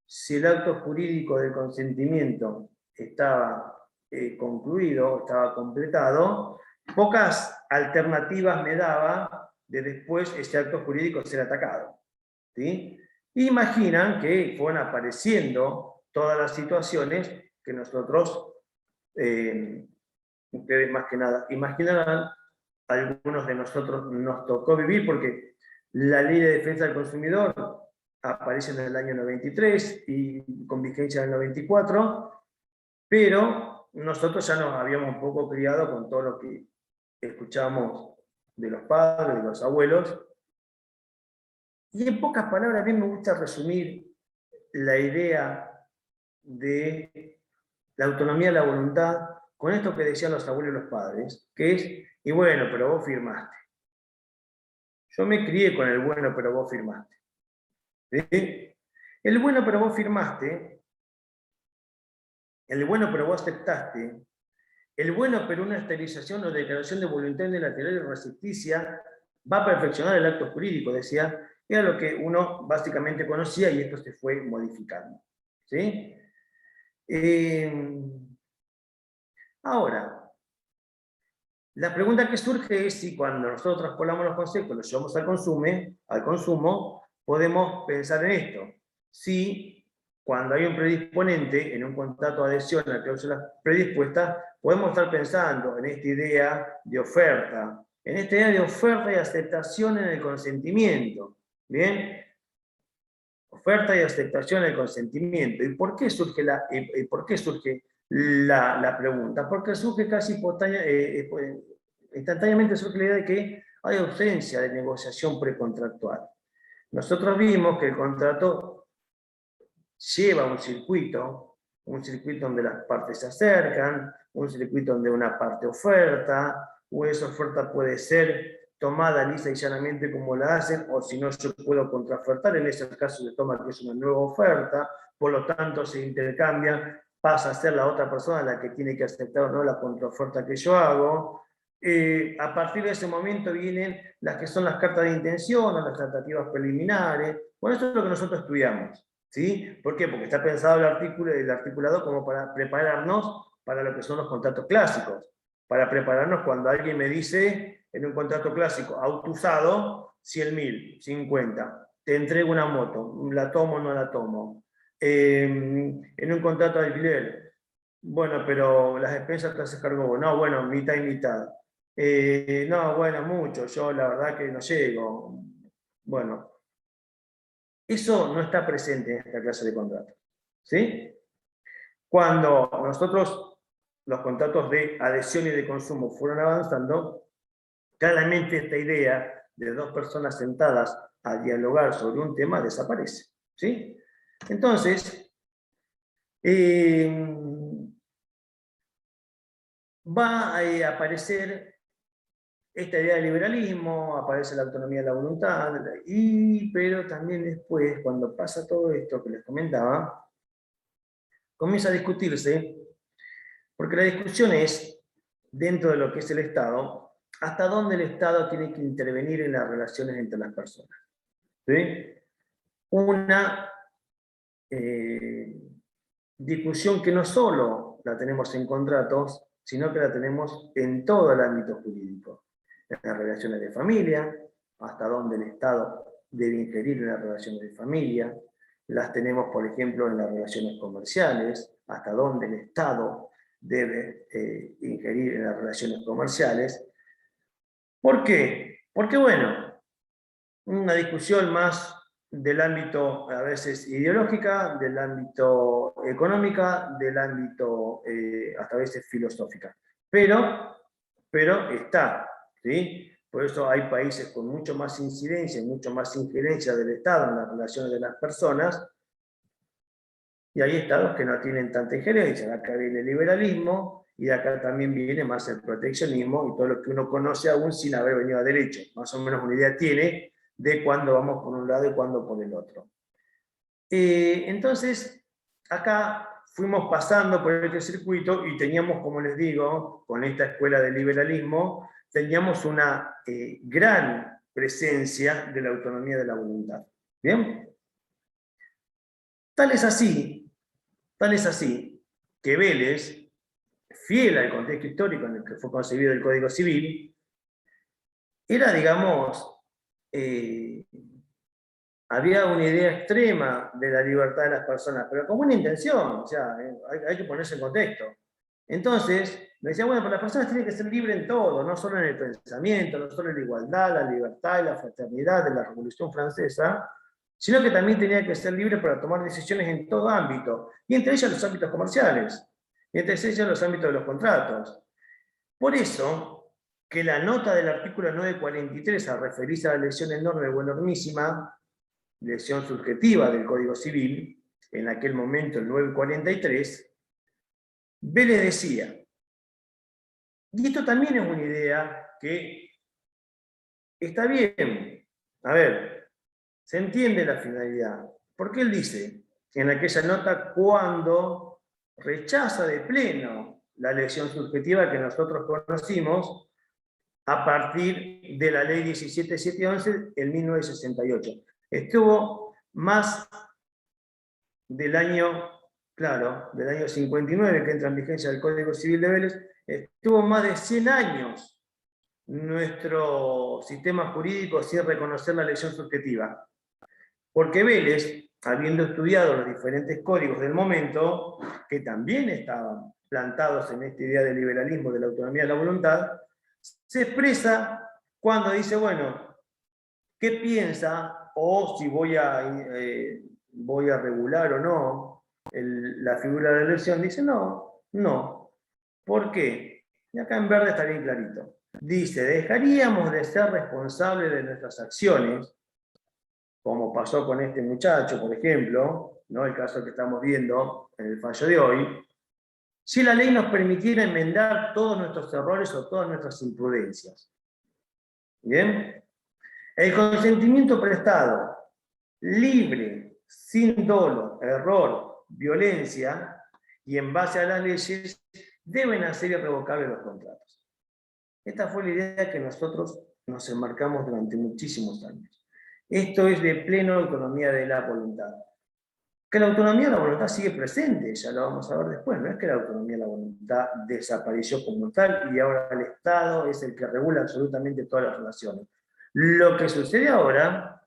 si el acto jurídico del consentimiento estaba concluido, estaba completado, pocas alternativas me daba de después ese acto jurídico ser atacado. ¿Sí? Imaginan que fueron apareciendo todas las situaciones que nosotros, ustedes más que nada, imaginarán, algunos de nosotros nos tocó vivir, porque la Ley de Defensa del Consumidor aparece en el año 93 y con vigencia en el 94, pero nosotros ya nos habíamos un poco criado con todo lo que escuchamos de los padres, de los abuelos. Y en pocas palabras, a mí me gusta resumir la idea de la autonomía de la voluntad con esto que decían los abuelos y los padres, que es, y bueno, pero vos firmaste. Yo me crié con el bueno, pero vos firmaste. ¿Sí? El bueno, pero vos firmaste, el bueno, pero vos aceptaste, el bueno, pero una esterilización o declaración de voluntad unilateral y restricticia va a perfeccionar el acto jurídico, decía, era lo que uno básicamente conocía y esto se fue modificando. ¿Sí? Ahora, la pregunta que surge es si cuando nosotros traspolamos los conceptos, los llevamos al consumo, podemos pensar en esto. Si cuando hay un predisponente en un contrato de adhesión a la cláusula predispuesta, podemos estar pensando en esta idea de oferta, y aceptación en el consentimiento. ¿Bien? Oferta y aceptación en el consentimiento. ¿Y por qué surge la pregunta? Porque surge casi instantáneamente surge la idea de que hay ausencia de negociación precontractual. Nosotros vimos que el contrato lleva un circuito donde las partes se acercan, un circuito donde una parte oferta, o esa oferta puede ser tomada lisa y llanamente como la hacen, o si no yo puedo contraofertar, en ese caso se toma que es una nueva oferta, por lo tanto se intercambia, pasa a ser la otra persona la que tiene que aceptar o no la contraoferta que yo hago. A partir de ese momento vienen las que son las cartas de intención, o las tratativas preliminares. Bueno, esto es lo que nosotros estudiamos. ¿Sí? ¿Por qué? Porque está pensado el articulado como para prepararnos para lo que son los contratos clásicos. Para prepararnos cuando alguien me dice, en un contrato clásico, auto usado, 100.000, 50. Te entrego una moto, ¿la tomo o no la tomo? En un contrato de alquiler, bueno, pero las expensas te las cargo vos. No, bueno, mitad y mitad. No, bueno, mucho, yo la verdad que no llego. Bueno, eso no está presente en esta clase de contratos. ¿Sí? Cuando nosotros, los contratos de adhesión y de consumo fueron avanzando, claramente esta idea de dos personas sentadas a dialogar sobre un tema, desaparece. ¿Sí? Entonces, va a aparecer esta idea de liberalismo, aparece la autonomía de la voluntad, pero también después, cuando pasa todo esto que les comentaba, comienza a discutirse, porque la discusión es, dentro de lo que es el Estado, hasta dónde el Estado tiene que intervenir en las relaciones entre las personas. ¿Sí? Una discusión que no solo la tenemos en contratos, sino que la tenemos en todo el ámbito jurídico. En las relaciones de familia, hasta dónde el Estado debe ingerir en las relaciones de familia. Las tenemos, por ejemplo, en las relaciones comerciales, hasta dónde el Estado debe ingerir en las relaciones comerciales. ¿Por qué? Porque, bueno, una discusión más del ámbito a veces ideológica, del ámbito económica, del ámbito hasta a veces filosófica. Pero está, ¿sí? Por eso hay países con mucho más incidencia, mucho más injerencia del Estado en las relaciones de las personas, y hay estados que no tienen tanta injerencia. Acá viene el liberalismo, y de acá también viene más el proteccionismo, y todo lo que uno conoce aún sin haber venido a derecho. Más o menos una idea tiene de cuándo vamos por un lado y cuándo por el otro. Entonces, acá fuimos pasando por este circuito y teníamos, como les digo, con esta escuela de liberalismo, teníamos una gran presencia de la autonomía de la voluntad. ¿Bien? Tal es así que Vélez, fiel al contexto histórico en el que fue concebido el Código Civil, era, digamos, había una idea extrema de la libertad de las personas, pero con buena intención, o sea, hay que ponerse en contexto. Entonces, me decía, bueno, pero las personas tienen que ser libres en todo, no solo en el pensamiento, no solo en la igualdad, la libertad y la fraternidad de la Revolución Francesa, sino que también tenía que ser libre para tomar decisiones en todo ámbito, y entre ellas los ámbitos comerciales, y entre ellas los ámbitos de los contratos. Por eso, que la nota del artículo 943, al referirse a la lesión enorme o enormísima, lesión subjetiva del Código Civil, en aquel momento el 943, Vélez decía, y esto también es una idea que está bien, a ver, se entiende la finalidad, porque él dice, en aquella nota, cuando rechaza de pleno la lesión subjetiva que nosotros conocimos a partir de la ley 17711 en 1968. Estuvo más del año, claro, del año 59, que entra en vigencia el Código Civil de Vélez, estuvo más de 100 años nuestro sistema jurídico sin reconocer la lesión subjetiva. Porque Vélez, habiendo estudiado los diferentes códigos del momento, que también estaban plantados en esta idea del liberalismo, de la autonomía de la voluntad, se expresa cuando dice, bueno, ¿qué piensa? O si voy a regular o no la figura de la lesión, dice no. ¿Por qué? Y acá en verde está bien clarito. Dice, dejaríamos de ser responsables de nuestras acciones, como pasó con este muchacho, por ejemplo, ¿no? El caso que estamos viendo en el fallo de hoy, si la ley nos permitiera enmendar todos nuestros errores o todas nuestras imprudencias. ¿Bien? El consentimiento prestado, libre, sin dolo, error, violencia, y en base a las leyes, deben hacer irrevocables los contratos. Esta fue la idea que nosotros nos enmarcamos durante muchísimos años. Esto es de plena autonomía de la voluntad. Que la autonomía de la voluntad sigue presente, ya lo vamos a ver después, no es que la autonomía de la voluntad desapareció como tal y ahora el Estado es el que regula absolutamente todas las relaciones. Lo que sucede ahora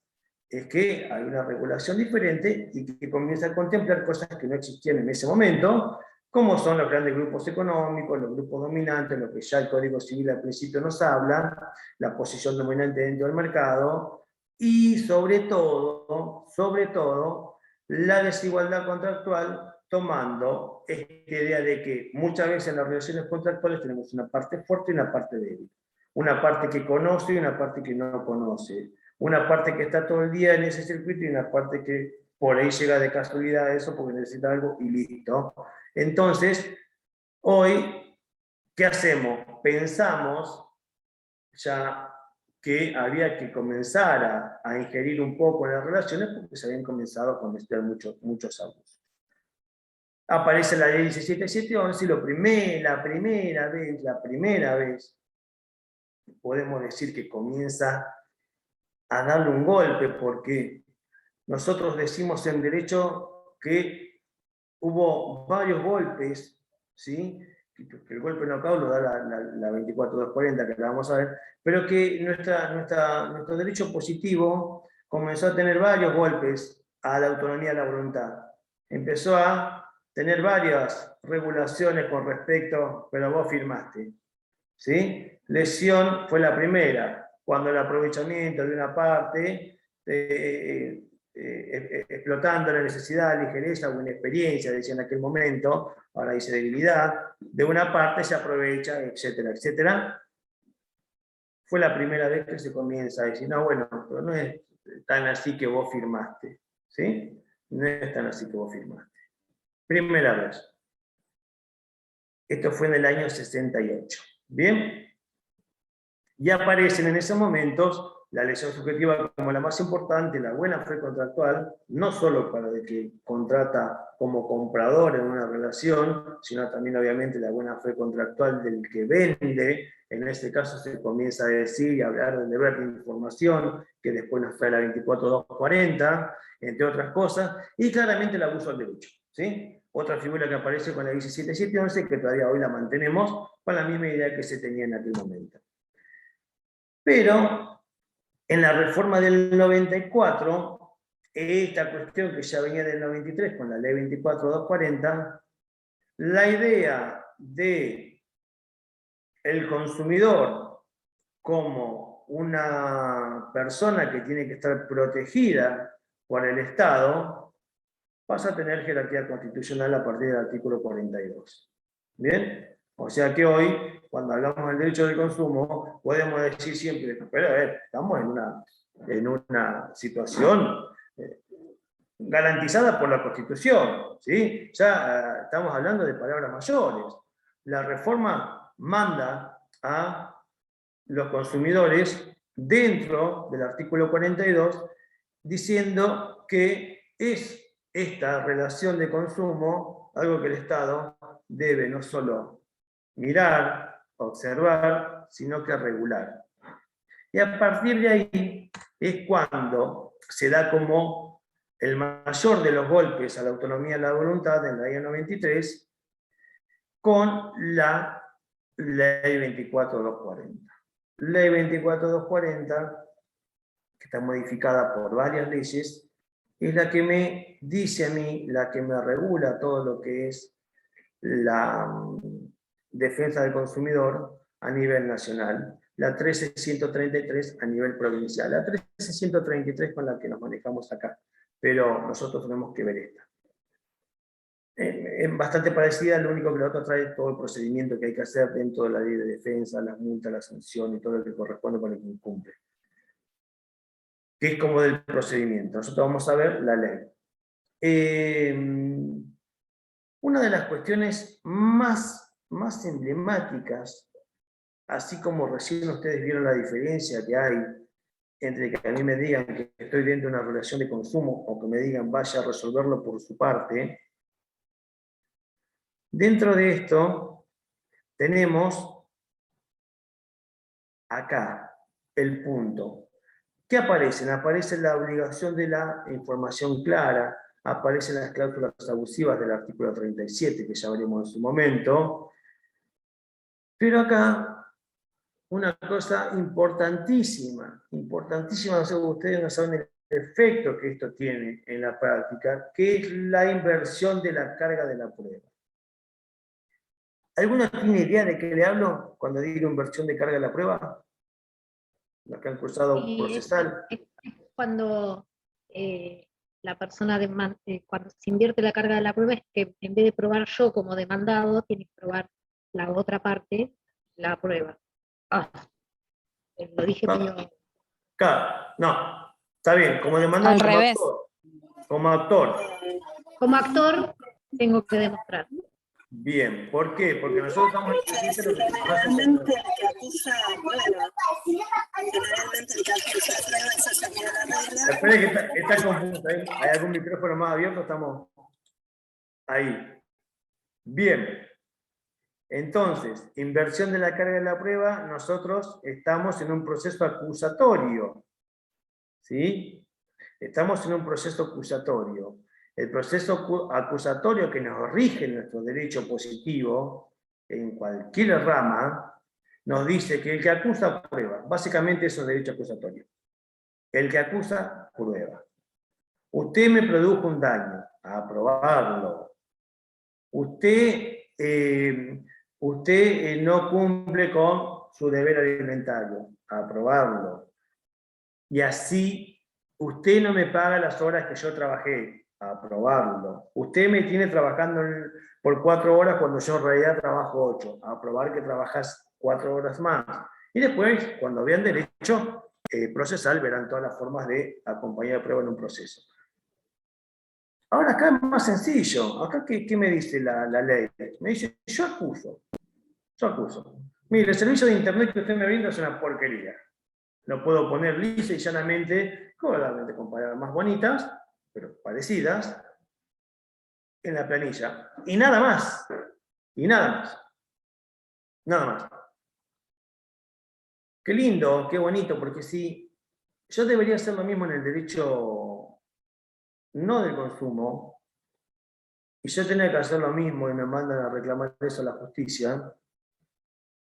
es que hay una regulación diferente y que comienza a contemplar cosas que no existían en ese momento, como son los grandes grupos económicos, los grupos dominantes, lo que ya el Código Civil al principio nos habla, la posición dominante dentro del mercado, y sobre todo, la desigualdad contractual, tomando esta idea de que muchas veces en las relaciones contractuales tenemos una parte fuerte y una parte débil. Una parte que conoce y una parte que no conoce. una parte que está todo el día en ese circuito y una parte que por ahí llega de casualidad a eso porque necesita algo y listo. Entonces, hoy, ¿qué hacemos? Pensamos ya que había que comenzar a ingerir un poco en las relaciones porque se habían comenzado a cometer muchos abusos. Aparece la ley 17711 y la primera vez, podemos decir que comienza a darle un golpe, porque nosotros decimos en derecho que hubo varios golpes, ¿sí? Que el golpe knockout lo da la 24240, que la vamos a ver, pero que nuestro derecho positivo comenzó a tener varios golpes a la autonomía de la voluntad. Empezó a tener varias regulaciones con respecto, pero vos firmaste, ¿sí? Lesión fue la primera, cuando el aprovechamiento de una parte, explotando la necesidad, ligereza o inexperiencia, decía en aquel momento, ahora dice debilidad, de una parte se aprovecha, etcétera, etcétera. Fue la primera vez que se comienza a decir, no, bueno, pero no es tan así que vos firmaste, ¿sí? No es tan así que vos firmaste. Primera vez. Esto fue en el año 68. ¿Bien? Y aparecen en esos momentos la lesión subjetiva como la más importante, la buena fe contractual, no solo para el que contrata como comprador en una relación, sino también obviamente la buena fe contractual del que vende. En este caso se comienza a decir y hablar del deber de información, que después nos trae la 24240, entre otras cosas, y claramente el abuso al derecho, ¿sí? Otra figura que aparece con la 17711, que todavía hoy la mantenemos, con la misma idea que se tenía en aquel momento. Pero en la reforma del 94, esta cuestión que ya venía del 93 con la ley 24240, la idea de el consumidor como una persona que tiene que estar protegida por el Estado pasa a tener jerarquía constitucional a partir del artículo 42. ¿Bien? O sea que hoy, cuando hablamos del derecho del consumo, podemos decir siempre, pero a ver, estamos en una situación garantizada por la Constitución, ¿sí? Ya estamos hablando de palabras mayores. La reforma manda a los consumidores dentro del artículo 42 diciendo que es esta relación de consumo algo que el Estado debe no solo mirar, observar, sino que regular. Y a partir de ahí es cuando se da como el mayor de los golpes a la autonomía de la voluntad en la ley 93 con la ley 24240. Ley 24240, que está modificada por varias leyes, es la que me dice a mí, la que me regula todo lo que es la defensa del consumidor a nivel nacional, la 13133 a nivel provincial, la 13133 con la que nos manejamos acá, pero nosotros tenemos que ver esta. Es bastante parecida, lo único que la otra trae todo el procedimiento que hay que hacer dentro de la ley de defensa, las multas, las sanciones y todo lo que corresponde con el que incumple. Que es como del procedimiento. Nosotros vamos a ver la ley. Una de las cuestiones más emblemáticas, así como recién ustedes vieron la diferencia que hay entre que a mí me digan que estoy dentro de una relación de consumo o que me digan vaya a resolverlo por su parte, dentro de esto tenemos acá el punto. ¿Qué aparecen? Aparece la obligación de la información clara, aparecen las cláusulas abusivas del artículo 37, que ya veremos en su momento. Pero acá, una cosa importantísima, no sé, ustedes no saben el efecto que esto tiene en la práctica, que es la inversión de la carga de la prueba. ¿Alguno tiene idea de qué le hablo cuando digo inversión de carga de la prueba? Los que han cursado procesal. Es cuando la persona cuando se invierte la carga de la prueba, es que en vez de probar yo como demandado, tiene que probar la otra parte la prueba. Lo dije medio... Claro, no, está bien, como demandante, Al como revés. actor. Como actor. Como actor, tengo que demostrar. Bien, ¿por qué? Porque nosotros estamos en justicia lo que se conoce como... Generalmente el que acusa prueba. Generalmente el que acusa prueba, esa sería la regla. Espera que está confuso, ¿eh? ¿Hay algún micrófono más abierto? Estamos ahí. Bien. Entonces, inversión de la carga de la prueba, nosotros estamos en un proceso acusatorio. ¿Sí? Estamos en un proceso acusatorio. El proceso acusatorio que nos rige nuestro derecho positivo, en cualquier rama, nos dice que el que acusa prueba. Básicamente eso es derecho acusatorio. El que acusa prueba. Usted me produjo un daño, a probarlo. Usted no cumple con su deber alimentario, a probarlo. Y así, usted no me paga las horas que yo trabajé, a probarlo. Usted me tiene trabajando por 4 horas cuando yo en realidad trabajo 8, a probar que trabajas 4 horas más. Y después, cuando vean derecho procesal, verán todas las formas de acompañar la prueba en un proceso. Ahora acá es más sencillo. Acá, ¿qué me dice la ley? Me dice, yo acuso. Mire, el servicio de internet que usted me brinda es una porquería. Lo puedo poner lisa y llanamente, claramente con palabras más bonitas, pero parecidas, en la planilla. Y nada más. Y nada más. Nada más. Qué lindo, qué bonito, porque si yo debería hacer lo mismo en el derecho no del consumo, y yo tenía que hacer lo mismo y me mandan a reclamar eso a la justicia,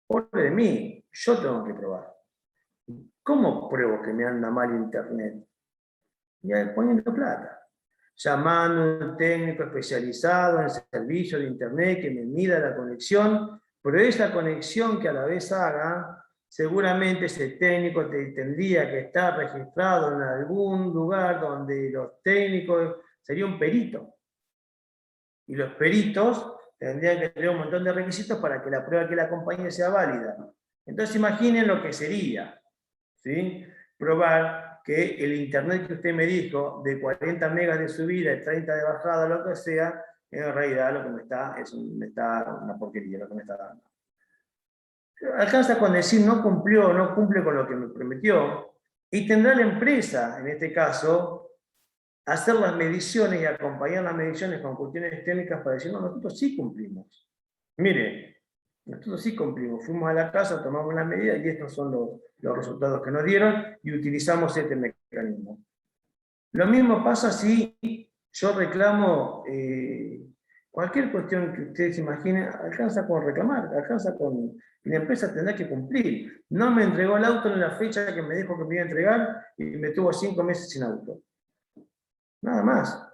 pobre de mí, yo tengo que probar. ¿Cómo pruebo que me anda mal internet? Y ahí poniendo plata. Llamando a un técnico especializado en servicio de internet que me mida la conexión, pero esa conexión que a la vez haga, seguramente ese técnico tendría que estar registrado en algún lugar donde los técnicos, sería un perito. Y los peritos tendrían que tener un montón de requisitos para que la prueba que la acompañe sea válida. Entonces imaginen lo que sería, ¿sí? Probar que el internet que usted me dijo, de 40 megas de subida y 30 de bajada, lo que sea, en realidad lo que me está una porquería lo que me está dando. Alcanza con decir no cumplió, no cumple con lo que me prometió, y tendrá la empresa, en este caso, hacer las mediciones y acompañar las mediciones con cuestiones técnicas para decir, no, nosotros sí cumplimos. Mire, nosotros sí cumplimos. Fuimos a la casa, tomamos las medidas y estos son los resultados que nos dieron y utilizamos este mecanismo. Lo mismo pasa si yo reclamo cualquier cuestión que ustedes imaginen, alcanza con reclamar, alcanza con... La empresa tendrá que cumplir. No me entregó el auto en la fecha que me dijo que me iba a entregar y me tuvo 5 meses sin auto. Nada más.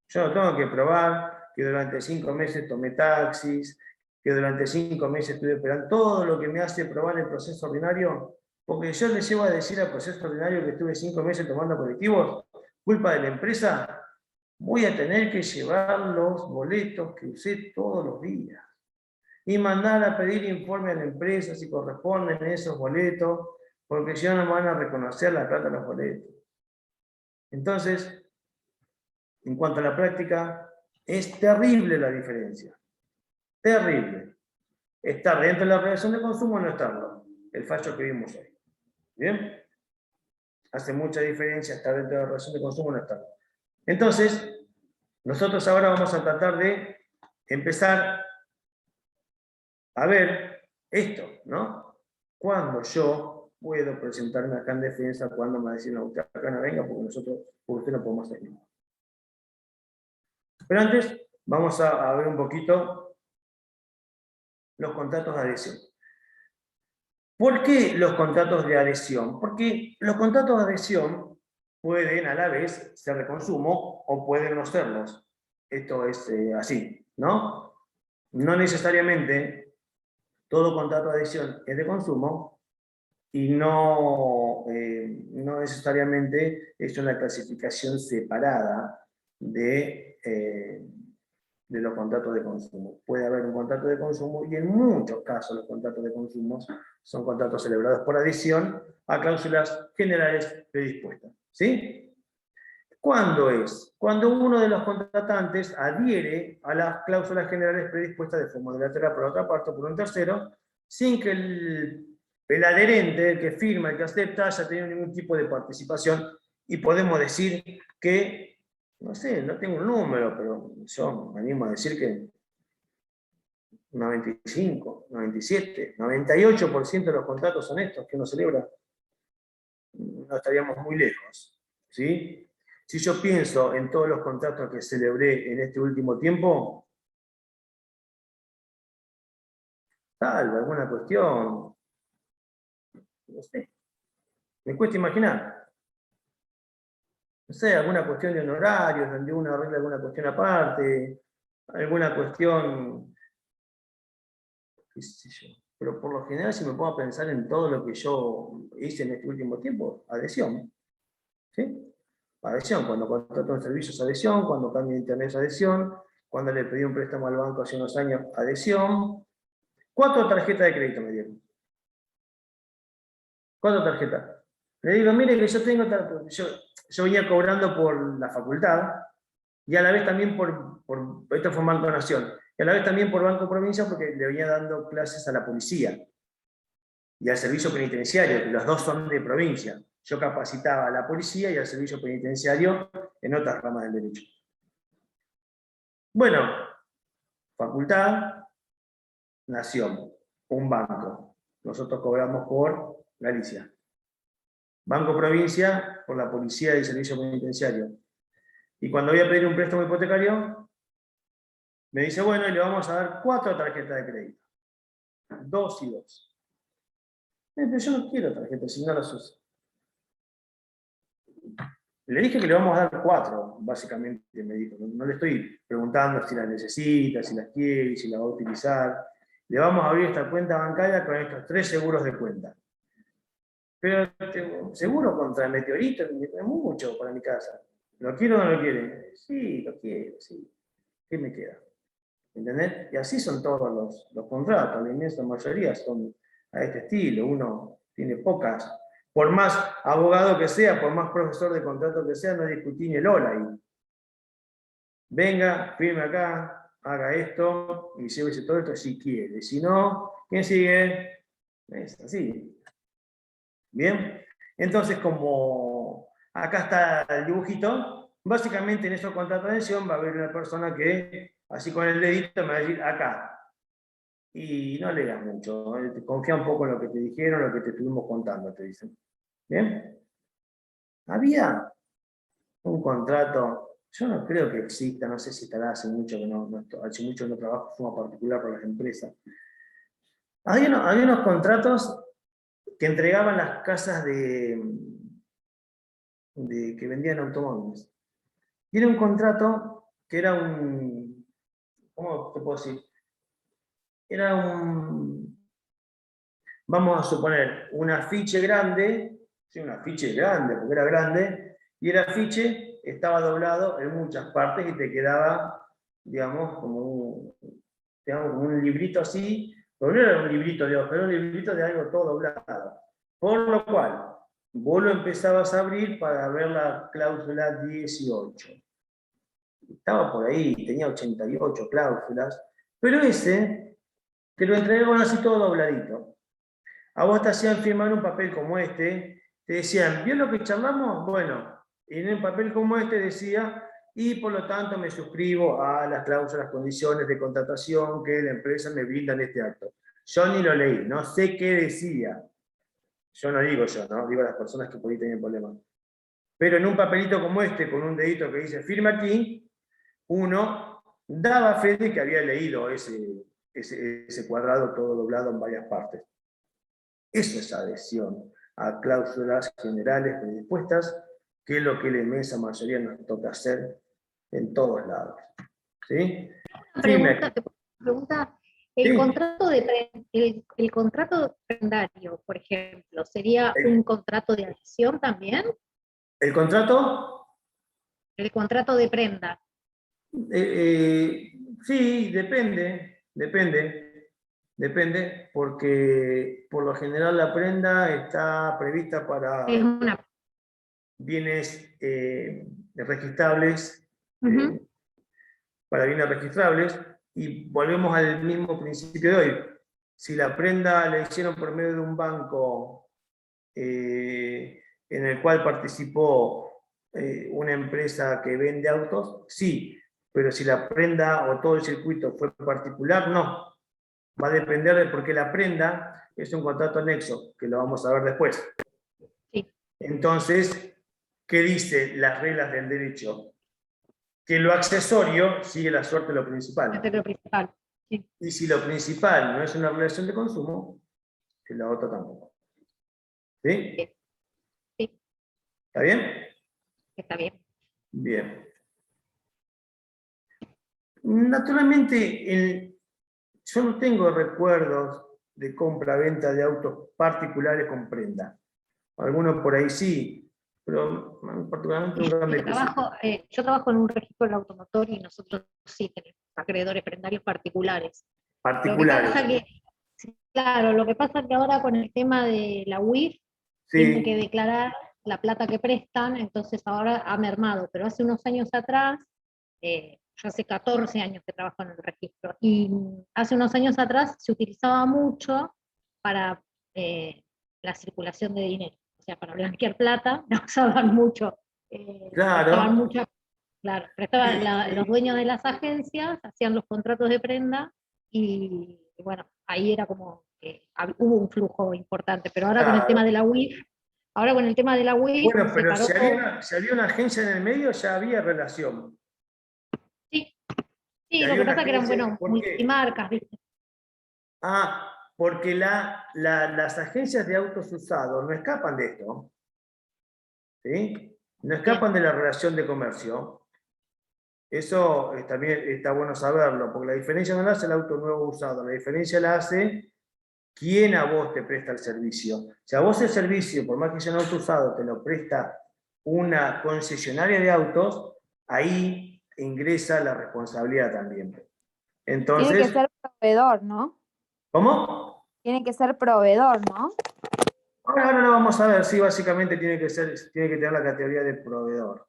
Yo no tengo que probar que durante 5 meses tomé taxis, que durante 5 meses estuve esperando todo lo que me hace probar el proceso ordinario, porque yo le llevo a decir al proceso ordinario que estuve 5 meses tomando colectivos, culpa de la empresa, voy a tener que llevar los boletos que usé todos los días y mandar a pedir informe a la empresa si corresponden esos boletos, porque si no, no me van a reconocer la plata de los boletos. Entonces, en cuanto a la práctica, es terrible la diferencia. Terrible. Estar dentro de la relación de consumo o no estarlo. El fallo que vimos hoy. ¿Bien? Hace mucha diferencia estar dentro de la relación de consumo o no estarlo. Entonces, nosotros ahora vamos a tratar de empezar a ver esto, ¿no? Cuando yo puedo presentarme acá en defensa, cuando me va a decir, no, usted acá no venga porque usted no podemos hacer nada. Pero antes, vamos a ver un poquito los contratos de adhesión. ¿Por qué los contratos de adhesión? Porque los contratos de adhesión pueden a la vez ser de consumo o pueden no serlos. Esto es así, ¿no? No necesariamente todo contrato de adhesión es de consumo y no necesariamente es una clasificación separada de de los contratos de consumo. Puede haber un contrato de consumo y en muchos casos los contratos de consumo son contratos celebrados por adición a cláusulas generales predispuestas. ¿Sí? ¿Cuándo es? Cuando uno de los contratantes adhiere a las cláusulas generales predispuestas de forma unilateral por otra parte o por un tercero, sin que el adherente, el que firma, el que acepta, haya tenido ningún tipo de participación, y podemos decir que, no sé, no tengo un número, pero yo me animo a decir que 95, 97, 98% de los contratos honestos que uno celebra, no estaríamos muy lejos, ¿sí? Si yo pienso en todos los contratos que celebré en este último tiempo, salvo alguna cuestión, no sé, me cuesta imaginar. No sé, alguna cuestión de honorarios, donde uno arregla alguna cuestión aparte, alguna cuestión, qué sé yo. Pero por lo general, si me pongo a pensar en todo lo que yo hice en este último tiempo, adhesión. ¿Sí? Adhesión, cuando contrato un servicio es adhesión, cuando cambio de internet es adhesión, cuando le pedí un préstamo al banco hace unos años, adhesión. 4 tarjetas de crédito me dieron. 4 tarjetas. Le digo, mire que yo tengo, yo venía cobrando por la facultad, y a la vez también esto fue Banco Nación, y a la vez también por Banco Provincia, porque le venía dando clases a la policía y al servicio penitenciario, que los dos son de provincia. Yo capacitaba a la policía y al servicio penitenciario en otras ramas del derecho. Bueno, facultad, Nación, un banco. Nosotros cobramos por Galicia. Banco Provincia, por la policía y el servicio penitenciario. Y cuando voy a pedir un préstamo hipotecario, me dice, bueno, y le vamos a dar 4 tarjetas de crédito. 2 y 2. Pero yo no quiero tarjetas, si no las uso. Le dije que le vamos a dar 4, básicamente, me dijo. No le estoy preguntando si las necesita, si las quiere, si las va a utilizar. Le vamos a abrir esta cuenta bancaria con estos 3 seguros de cuenta. Pero seguro contra el meteorito es mucho para mi casa. ¿Lo quiero o no lo quiere? Sí, lo quiero, sí. ¿Qué me queda? ¿Entendés? Y así son todos los contratos, la inmensa mayoría son a este estilo. Uno tiene pocas. Por más abogado que sea, por más profesor de contrato que sea, no discutí ni el hola ahí. Venga, firme acá, haga esto, y llévese todo esto si quiere. Si no, ¿quién sigue? Es así. Bien, entonces como acá está el dibujito, básicamente en estos contratos de adhesión va a haber una persona que, así con el dedito, me va a decir acá. Y no leas mucho, confía un poco en lo que te dijeron, lo que te estuvimos contando, te dicen. ¿Bien? Había un contrato, yo no creo que exista, no sé si estará hace mucho que hace mucho que no trabajo de forma particular para las empresas. Había unos contratos que entregaban las casas que vendían automóviles. Y era un contrato que era ¿cómo te puedo decir? Era vamos a suponer, un afiche grande, sí, un afiche grande, porque era grande, y el afiche estaba doblado en muchas partes y te quedaba, digamos, como un librito así, pero no era un librito de hoja, era un librito de algo todo doblado. Por lo cual, vos lo empezabas a abrir para ver la cláusula 18. Estaba por ahí, tenía 88 cláusulas, pero ese, te lo entregaban así todo dobladito. A vos te hacían firmar un papel como este, te decían, ¿vio lo que charlamos? Bueno, en un papel como este decía, y por lo tanto me suscribo a las cláusulas, condiciones de contratación que la empresa me brinda en este acto. Yo ni lo leí, no sé qué decía. Yo no digo yo, ¿no? Digo a las personas que por ahí tenían problemas. Pero en un papelito como este, con un dedito que dice firma aquí, uno daba fe de que había leído ese cuadrado todo doblado en varias partes. Eso es adhesión a cláusulas generales predispuestas, que es lo que la inmensa mayoría nos toca hacer en todos lados. ¿Sí? Pregunta, el contrato prendario, por ejemplo, ¿sería un contrato de adhesión también? ¿El contrato? El contrato de prenda. Sí, depende, porque por lo general la prenda está prevista para Es una. bienes registrables, Ujú. para bienes registrables, y volvemos al mismo principio de hoy. Si la prenda la hicieron por medio de un banco en el cual participó una empresa que vende autos, sí, pero si la prenda o todo el circuito fue particular, no. Va a depender de porque la prenda es un contrato anexo, que lo vamos a ver después. Sí. Entonces, ¿qué dice las reglas del derecho? Que lo accesorio sigue la suerte de lo principal. Es lo principal. Sí. Y si lo principal no es una relación de consumo, que la otra tampoco. ¿Sí? Sí. ¿Está bien? Está bien. Bien. Naturalmente, yo no tengo recuerdos de compra-venta de autos particulares con prenda. Algunos por ahí sí, pero particularmente nunca me crucé. Yo trabajo en un registro del automotor y nosotros sí tenemos acreedores prendarios particulares. Particulares. Claro, lo que pasa es que ahora con el tema de la UIF tienen que Sí, declarar la plata que prestan, entonces ahora ha mermado, pero hace unos años atrás, yo hace 14 años que trabajo en el registro, y hace unos años atrás se utilizaba mucho para la circulación de dinero, o sea, para blanquear plata, la usaban mucho, prestaban claro. claro, prestaban Sí, los dueños de las agencias, hacían los contratos de prenda, y bueno, ahí era como que hubo un flujo importante, pero ahora con el tema claro. de la UIF, Bueno, se pero paró si todo. había una agencia en el medio, ya había relación. Sí, Si sí, lo había que una pasa es que eran, agencia, bueno, ¿por qué? multimarcas, ¿viste? Ah, porque las agencias de autos usados no escapan de esto, ¿sí? No Bien, escapan de la relación de comercio. Eso también está bueno saberlo, porque la diferencia no la hace el auto nuevo usado, la diferencia la hace quién a vos te presta el servicio. Si a vos el servicio, por más que sea un auto usado, te lo presta una concesionaria de autos, ahí ingresa la responsabilidad también. Tiene que Entonces, ser proveedor, ¿no? ¿cómo? Tiene que ser proveedor, ¿no? Ahora lo vamos a ver, sí, básicamente tiene que tener la categoría de proveedor.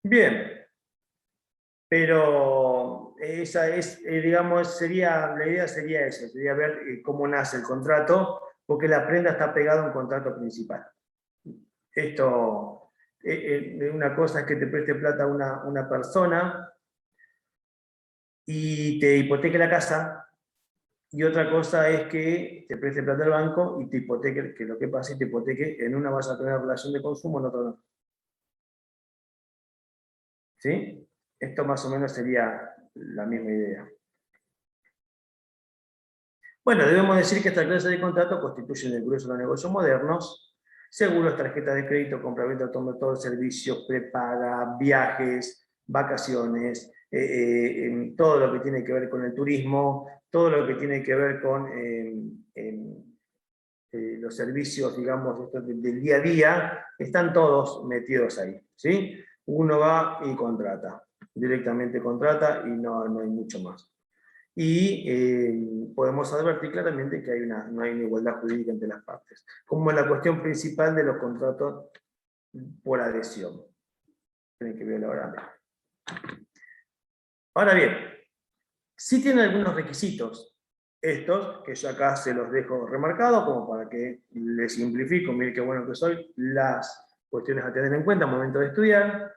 Bien, pero esa es, digamos, la idea sería eso, sería ver cómo nace el contrato, porque la prenda está pegada a un contrato principal. Esto, una cosa es que te preste plata una persona y te hipoteque la casa, y otra cosa es que te preste plata al banco y te hipoteque, que lo que pasa es que te hipoteque, en una vas a tener relación de consumo, en otra no. ¿Sí? Esto más o menos sería la misma idea. Bueno, debemos decir que esta clase de contratos constituyen el grueso de los negocios modernos: seguros, tarjetas de crédito, compraventa de automotor, servicios, prepaga, viajes, vacaciones, todo lo que tiene que ver con el turismo, todo lo que tiene que ver con los servicios, digamos, del día a día, están todos metidos ahí, ¿sí? Uno va y contrata, directamente contrata y no hay mucho más. Y podemos advertir claramente que no hay una igualdad jurídica entre las partes, como la cuestión principal de los contratos por adhesión. Tienen que ver ahora. Ahora bien, sí tienen algunos requisitos, estos, que yo acá se los dejo remarcados, como para que les simplifico, miren qué bueno que soy, las cuestiones a tener en cuenta al momento de estudiar,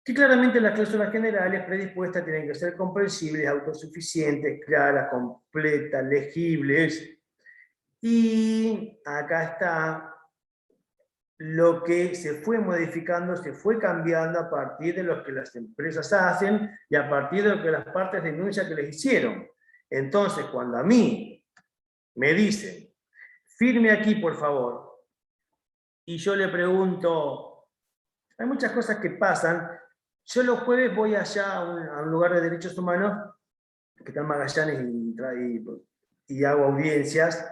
que claramente las cláusulas generales predispuestas tienen que ser comprensibles, autosuficientes, claras, completas, legibles. Y acá está lo que se fue modificando, se fue cambiando a partir de lo que las empresas hacen y a partir de lo que las partes denuncian que les hicieron. Entonces, cuando a mí me dicen, firme aquí por favor, y yo le pregunto, hay muchas cosas que pasan. Yo los jueves voy allá a un lugar de derechos humanos, que está en Magallanes, y hago audiencias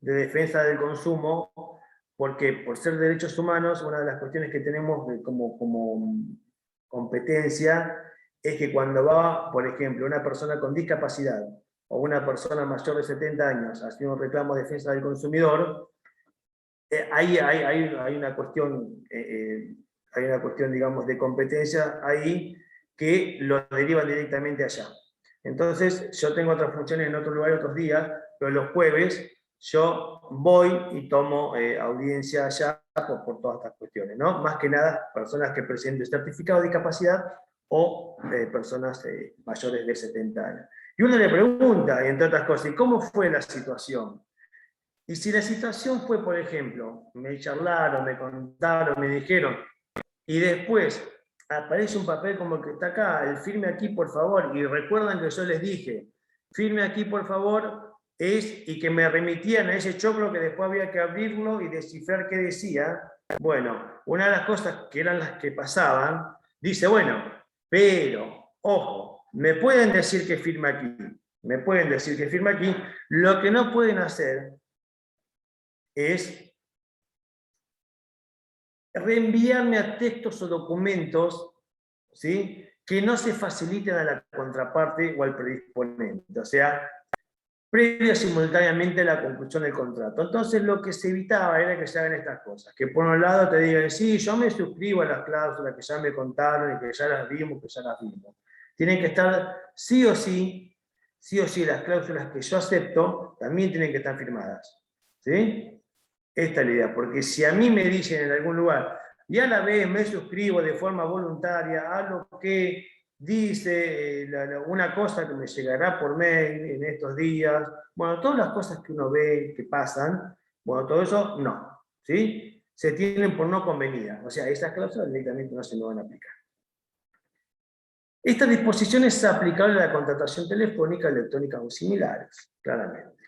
de defensa del consumo, porque por ser derechos humanos, una de las cuestiones que tenemos como competencia es que cuando va, por ejemplo, una persona con discapacidad o una persona mayor de 70 años haciendo un reclamo de defensa del consumidor, hay una cuestión, digamos, de competencia ahí que lo derivan directamente allá. Entonces, yo tengo otras funciones en otro lugar otros días, pero los jueves yo voy y tomo audiencia allá por todas estas cuestiones, ¿no? Más que nada, personas que presenten certificado de discapacidad o personas mayores de 70 años. Y uno le pregunta, entre otras cosas, ¿y cómo fue la situación? Y si la situación fue, por ejemplo, me charlaron, me contaron, me dijeron, y después aparece un papel como el que está acá, el firme aquí por favor, y recuerdan que yo les dije, firme aquí por favor, y que me remitían a ese choclo que después había que abrirlo y descifrar qué decía. Bueno, una de las cosas que eran las que pasaban, dice, bueno, pero, ojo, me pueden decir que firme aquí, me pueden decir que firme aquí, lo que no pueden hacer es reenviarme a textos o documentos, ¿sí?, que no se faciliten a la contraparte o al predisponente, o sea, previa simultáneamente a la conclusión del contrato. Entonces lo que se evitaba era que se hagan estas cosas, que por un lado te digan, sí, yo me suscribo a las cláusulas que ya me contaron y que ya las vimos, Tienen que estar sí o sí, las cláusulas que yo acepto también tienen que estar firmadas, ¿sí? Esta es la idea, porque si a mí me dicen en algún lugar, y a la vez me suscribo de forma voluntaria a lo que dice una cosa que me llegará por mail en estos días, bueno, todas las cosas que uno ve que pasan, bueno, todo eso no, ¿sí? Se tienen por no convenidas, o sea, esas cláusulas directamente no se me van a aplicar. Esta disposición es aplicable a la contratación telefónica, electrónica o similares, claramente.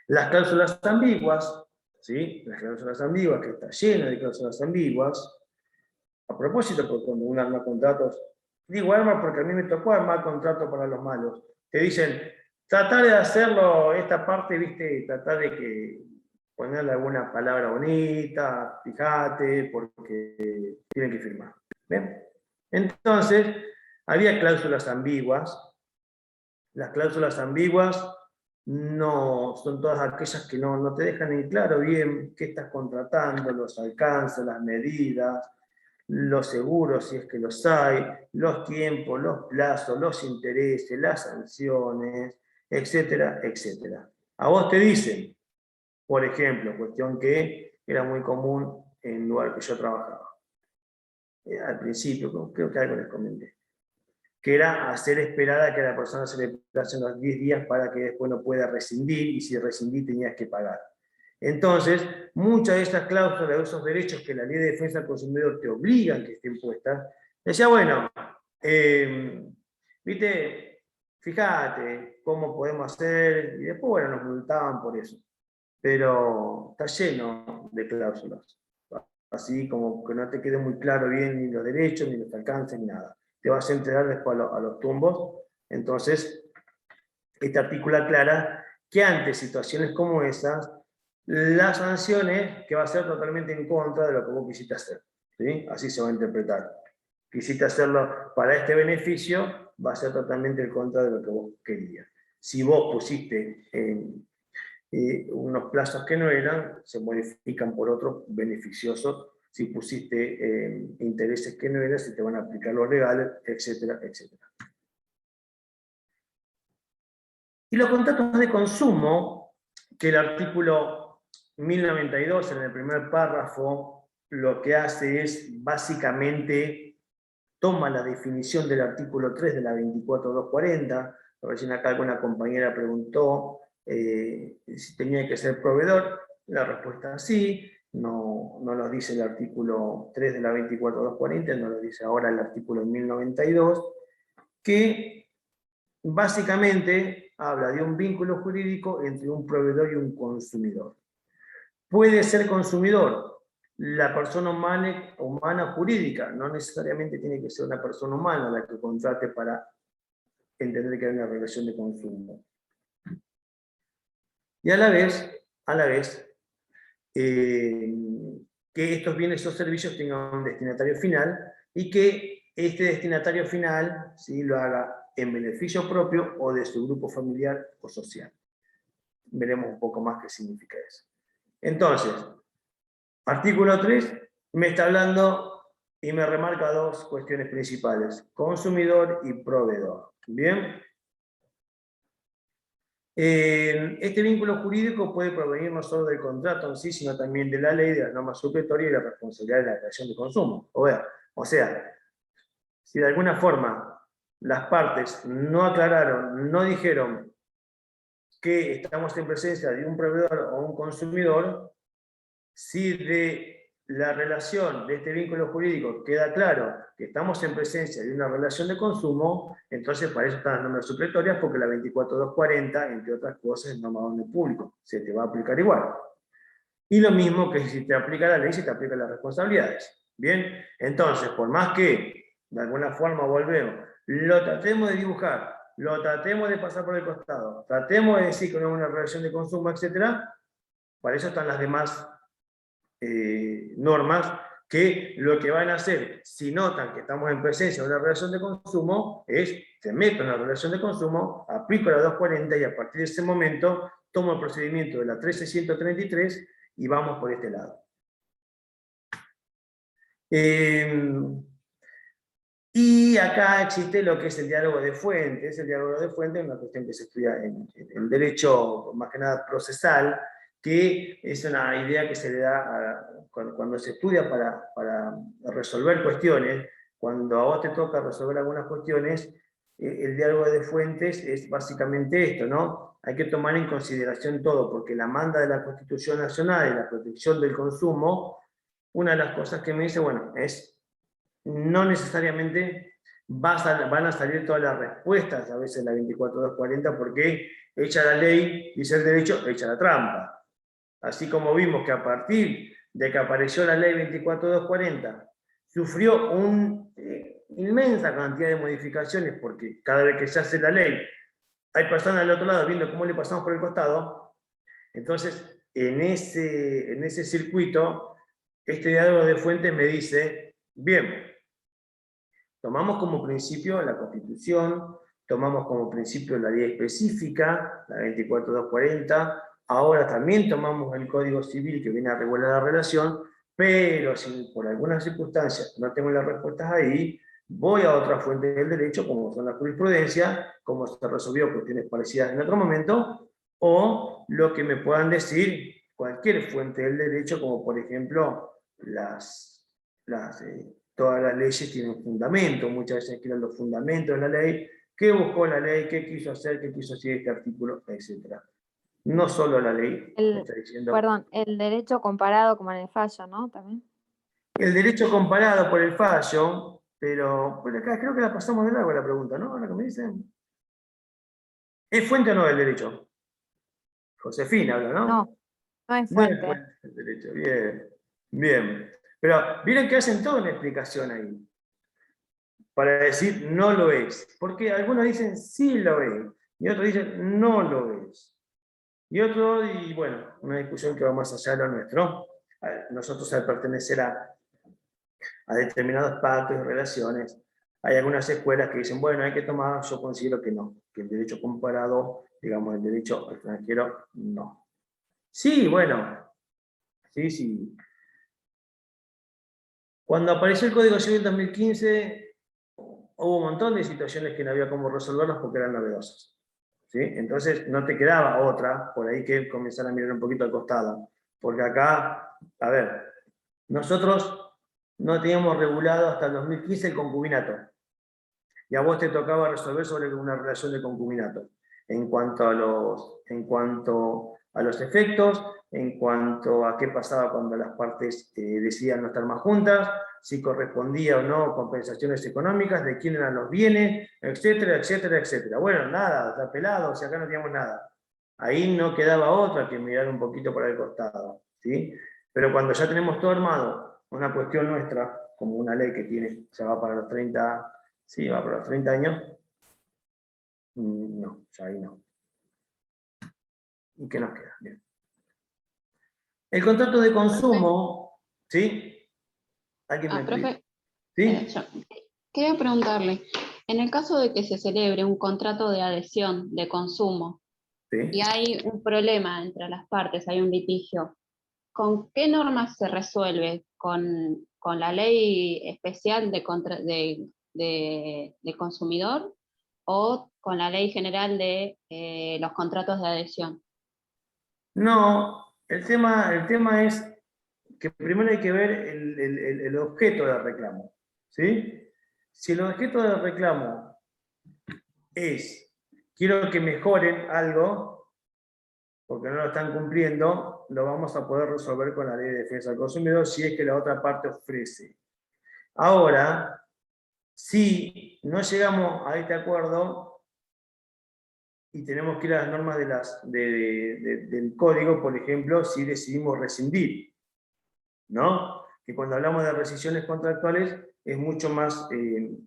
Las cláusulas ambiguas, ¿sí? Las cláusulas ambiguas, que está lleno de cláusulas ambiguas. A propósito, porque cuando uno arma contratos, digo arma porque a mí me tocó armar contratos para los malos, te dicen, tratar de hacerlo, esta parte, viste, tratar de que ponerle alguna palabra bonita, fíjate, porque tienen que firmar. ¿Bien? Entonces, había cláusulas ambiguas. Las cláusulas ambiguas no son todas aquellas que no te dejan en claro bien qué estás contratando, los alcances, las medidas, los seguros, si es que los hay, los tiempos, los plazos, los intereses, las sanciones, etcétera, etcétera. A vos te dicen, por ejemplo, cuestión que era muy común en el lugar que yo trabajaba. Al principio, creo que algo les comenté, que era hacer esperar a que a la persona se le pasen los 10 días para que después no pueda rescindir, y si rescindí tenías que pagar. Entonces, muchas de estas cláusulas, de esos derechos que la Ley de Defensa del Consumidor te obligan que estén puestas, decía, bueno, viste, fíjate cómo podemos hacer, y después, bueno, nos multaban por eso. Pero está lleno de cláusulas, así como que no te quede muy claro bien ni los derechos, ni los alcances, ni nada. Te vas a enterar después a los tumbos. Entonces, este artículo aclara que ante situaciones como esas, la sanción es que va a ser totalmente en contra de lo que vos quisiste hacer, ¿sí? Así se va a interpretar. Quisiste hacerlo para este beneficio, va a ser totalmente en contra de lo que vos querías. Si vos pusiste unos plazos que no eran, se modifican por otros beneficiosos. Si pusiste intereses que no eran, se te van a aplicar los legales, etcétera, etcétera. Y los contratos de consumo, que el artículo 1092, en el primer párrafo, lo que hace es, básicamente, toma la definición del artículo 3 de la 24240, recién acá alguna compañera preguntó si tenía que ser proveedor, la respuesta es sí, no lo dice el artículo 3 de la 24240, no lo dice ahora el artículo 1092, que básicamente habla de un vínculo jurídico entre un proveedor y un consumidor. Puede ser consumidor la persona humana o jurídica, no necesariamente tiene que ser una persona humana la que contrate para entender que hay una relación de consumo. Y a la vez, que estos bienes o servicios tengan un destinatario final y que este destinatario final, ¿sí?, lo haga en beneficio propio o de su grupo familiar o social. Veremos un poco más qué significa eso. Entonces, artículo 3 me está hablando y me remarca dos cuestiones principales: consumidor y proveedor. ¿Bien? Este vínculo jurídico puede provenir no solo del contrato en sí, sino también de la ley, de las normas supletorias y de la responsabilidad de la relación de consumo. O sea, si de alguna forma las partes no aclararon, no dijeron que estamos en presencia de un proveedor o un consumidor, si de la relación de este vínculo jurídico queda claro que estamos en presencia de una relación de consumo, entonces para eso están las normas supletorias, porque la 24240, entre otras cosas, es norma de orden público, se te va a aplicar igual. Y lo mismo que si te aplica la ley, si te aplican las responsabilidades. Bien, entonces, por más que de alguna forma volvemos, lo tratemos de dibujar, lo tratemos de pasar por el costado, tratemos de decir que no es una relación de consumo, etc., para eso están las demás normas, que lo que van a hacer, si notan que estamos en presencia de una relación de consumo, es, te meto en la relación de consumo, aplico la 240 y a partir de ese momento tomo el procedimiento de la 13133 y vamos por este lado. Y acá existe lo que es el diálogo de fuentes. El diálogo de fuentes es una cuestión que se estudia en derecho, más que nada procesal, que es una idea que se le da cuando se estudia para resolver cuestiones. Cuando a vos te toca resolver algunas cuestiones, el diálogo de fuentes es básicamente esto, ¿no? Hay que tomar en consideración todo, porque la manda de la Constitución Nacional y la protección del consumo, una de las cosas que me dice, bueno, es no necesariamente van a salir todas las respuestas, a veces la 24240, porque hecha la ley, dice el derecho, hecha la trampa. Así como vimos que a partir de que apareció la ley 24240, sufrió una inmensa cantidad de modificaciones, porque cada vez que se hace la ley, hay personas del otro lado viendo cómo le pasamos por el costado. Entonces, en ese circuito, este diálogo de fuentes me dice, bien, tomamos como principio la Constitución, tomamos como principio la ley específica, la 24240, ahora también tomamos el Código Civil que viene a regular la relación, pero si por algunas circunstancias no tengo las respuestas ahí, voy a otra fuente del derecho, como son la jurisprudencia, como se resolvió cuestiones parecidas en otro momento, o lo que me puedan decir cualquier fuente del derecho, como por ejemplo todas las leyes tienen fundamento, muchas veces quieren los fundamentos de la ley, qué buscó la ley, qué quiso hacer este artículo, etc. No solo la ley está diciendo... Perdón, el derecho comparado como en el fallo, ¿no? También. El derecho comparado por el fallo, pero bueno, acá creo que la pasamos de largo la pregunta, ¿no? Ahora que me dicen. ¿Es fuente o no del derecho? Josefina habla, ¿no? No es fuente. No es fuente del derecho, bien. Bien. Pero miren que hacen toda una explicación ahí, para decir no lo es. Porque algunos dicen sí lo es, y otros dicen no lo es. Y bueno, una discusión que va más allá de lo nuestro. Nosotros al pertenecer a determinados pactos y relaciones, hay algunas escuelas que dicen, bueno, hay que tomar, yo considero que no, que el derecho comparado, digamos, el derecho extranjero, no. Sí, bueno, sí. Cuando apareció el Código Civil 2015, hubo un montón de situaciones que no había cómo resolverlas porque eran novedosas. ¿Sí? Entonces no te quedaba otra, por ahí que comenzar a mirar un poquito al costado. Porque acá, a ver, nosotros no teníamos regulado hasta el 2015 el concubinato. Y a vos te tocaba resolver sobre una relación de concubinato. En cuanto a los efectos, en cuanto a qué pasaba cuando las partes decidían no estar más juntas, si correspondía o no compensaciones económicas, de quién eran los bienes, etcétera, etcétera, etcétera. Bueno, nada, está pelado, o sea, acá no teníamos nada. Ahí no quedaba otra que mirar un poquito para el costado, ¿sí? Pero cuando ya tenemos todo armado, una cuestión nuestra, como una ley que tiene, ya va para los 30, sí, va para los 30 años, no, ya ahí no. ¿Y qué nos queda? Bien. El contrato de consumo, ¿sí? ¿Alguien me profe, ¿sí? Quería preguntarle, en el caso de que se celebre un contrato de adhesión, de consumo, ¿sí? y hay un problema entre las partes, hay un litigio, ¿con qué normas se resuelve? ¿Con la ley especial de consumidor o con la ley general de los contratos de adhesión? No, el tema es que primero hay que ver el objeto del reclamo, ¿sí? Si el objeto del reclamo es, quiero que mejoren algo, porque no lo están cumpliendo, lo vamos a poder resolver con la ley de defensa del consumidor si es que la otra parte ofrece. Ahora, si no llegamos a este acuerdo y tenemos que ir a las normas del código, por ejemplo, si decidimos rescindir, ¿no? Que cuando hablamos de rescisiones contractuales es mucho más,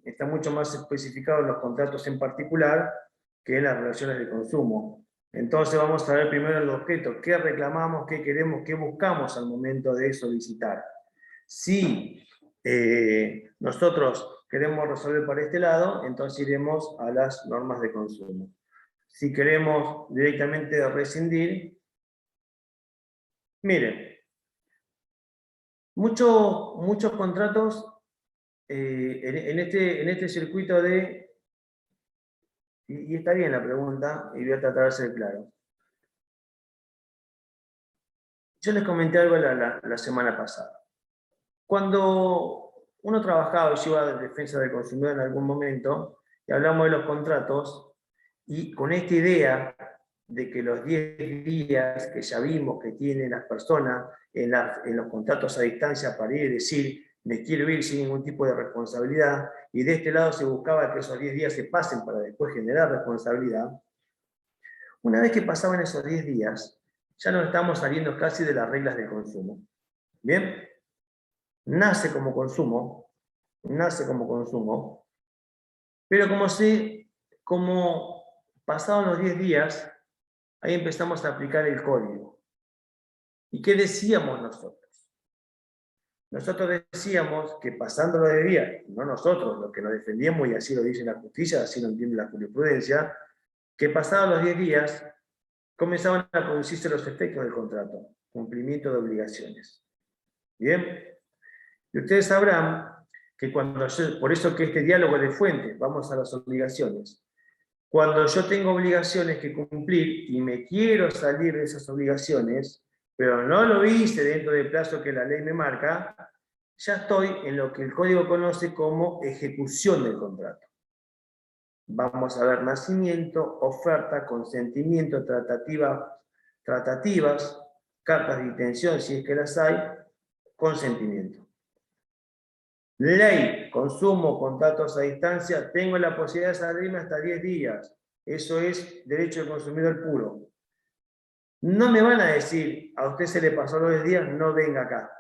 está mucho más especificado en los contratos en particular que en las relaciones de consumo. Entonces vamos a ver primero el objeto, qué reclamamos, qué queremos, qué buscamos al momento de solicitar. Si nosotros queremos resolver para este lado, entonces iremos a las normas de consumo. Si queremos directamente rescindir, miren, muchos contratos en este circuito de, y está bien la pregunta, y voy a tratar de ser claro. Yo les comenté algo la semana pasada. Cuando uno trabajaba y lleva de defensa del consumidor en algún momento, y hablamos de los contratos, y con esta idea de que los 10 días que ya vimos que tienen las personas en los contratos a distancia para ir y decir, me quiero ir sin ningún tipo de responsabilidad, y de este lado se buscaba que esos 10 días se pasen para después generar responsabilidad. Una vez que pasaban esos 10 días, ya nos estamos saliendo casi de las reglas del consumo. ¿Bien? Nace como consumo, pero como pasados los 10 días, ahí empezamos a aplicar el código. ¿Y qué decíamos nosotros? Nosotros decíamos que pasando los 10 días, no nosotros, los que nos defendíamos, y así lo dice la justicia, así lo entiende la jurisprudencia, que pasados los 10 días comenzaban a producirse los efectos del contrato, cumplimiento de obligaciones. ¿Bien? Y ustedes sabrán que por eso que este diálogo de fuente, vamos a las obligaciones, cuando yo tengo obligaciones que cumplir y me quiero salir de esas obligaciones, pero no lo hice dentro del plazo que la ley me marca, ya estoy en lo que el código conoce como ejecución del contrato. Vamos a ver nacimiento, oferta, consentimiento, tratativas, cartas de intención, si es que las hay, consentimiento. Ley, consumo, contratos a distancia, tengo la posibilidad de salirme hasta 10 días. Eso es derecho del consumidor puro. No me van a decir, a usted se le pasó los 10 días, no venga acá.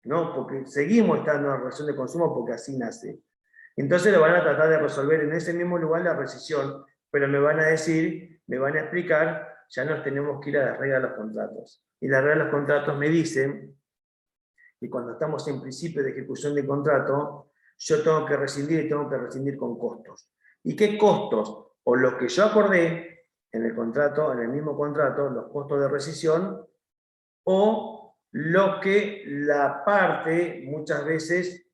No, porque seguimos estando en relación de consumo porque así nace. Entonces lo van a tratar de resolver en ese mismo lugar la rescisión, pero me van a decir, me van a explicar, ya nos tenemos que ir a las reglas de los contratos. Y las reglas de los contratos me dicen y cuando estamos en principio de ejecución de contrato, yo tengo que rescindir y tengo que rescindir con costos. ¿Y qué costos? O lo que yo acordé en el contrato, en el mismo contrato, los costos de rescisión, o lo que la parte muchas veces,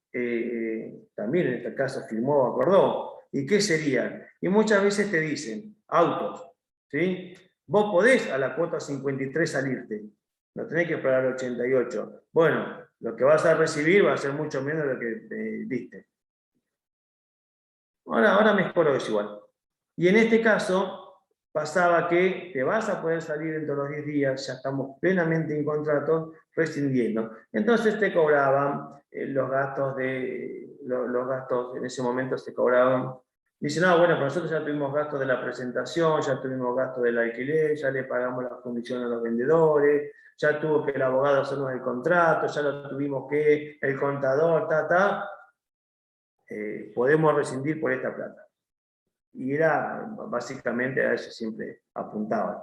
también en este caso firmó o acordó. ¿Y qué serían? Y muchas veces te dicen, autos, ¿sí? Vos podés a la cuota 53 salirte, no tenés que esperar al 88. Bueno, lo que vas a recibir va a ser mucho menos de lo que diste. Ahora mejoró eso igual. Y en este caso, pasaba que te vas a poder salir dentro de los 10 días, ya estamos plenamente en contrato, rescindiendo. Entonces te cobraban los gastos en ese momento se cobraban. Dicen, no, bueno, nosotros ya tuvimos gastos de la presentación, ya tuvimos gastos del alquiler, ya le pagamos las comisiones a los vendedores, ya tuvo que el abogado hacernos el contrato, ya lo tuvimos que el contador, podemos rescindir por esta plata. Y era, básicamente, a eso siempre apuntaban,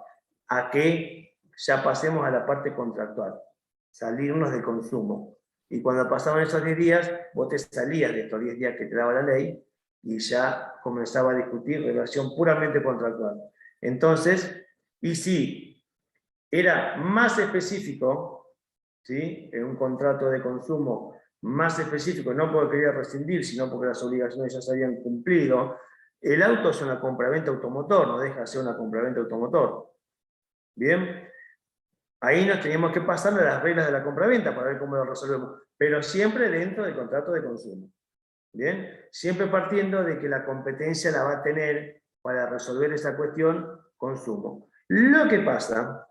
a que ya pasemos a la parte contractual, salirnos del consumo. Y cuando pasaban esos 10 días, vos te salías de estos 10 días que te daba la ley y ya comenzaba a discutir relación puramente contractual. Entonces, y si era más específico, ¿sí?, en un contrato de consumo más específico, no porque quería rescindir, sino porque las obligaciones ya se habían cumplido, el auto es una compraventa automotor, no deja de ser una compraventa automotor. ¿Bien? Ahí nos teníamos que pasar a las reglas de la compraventa para ver cómo lo resolvemos, pero siempre dentro del contrato de consumo. ¿Bien? Siempre partiendo de que la competencia la va a tener para resolver esa cuestión consumo. Lo que pasa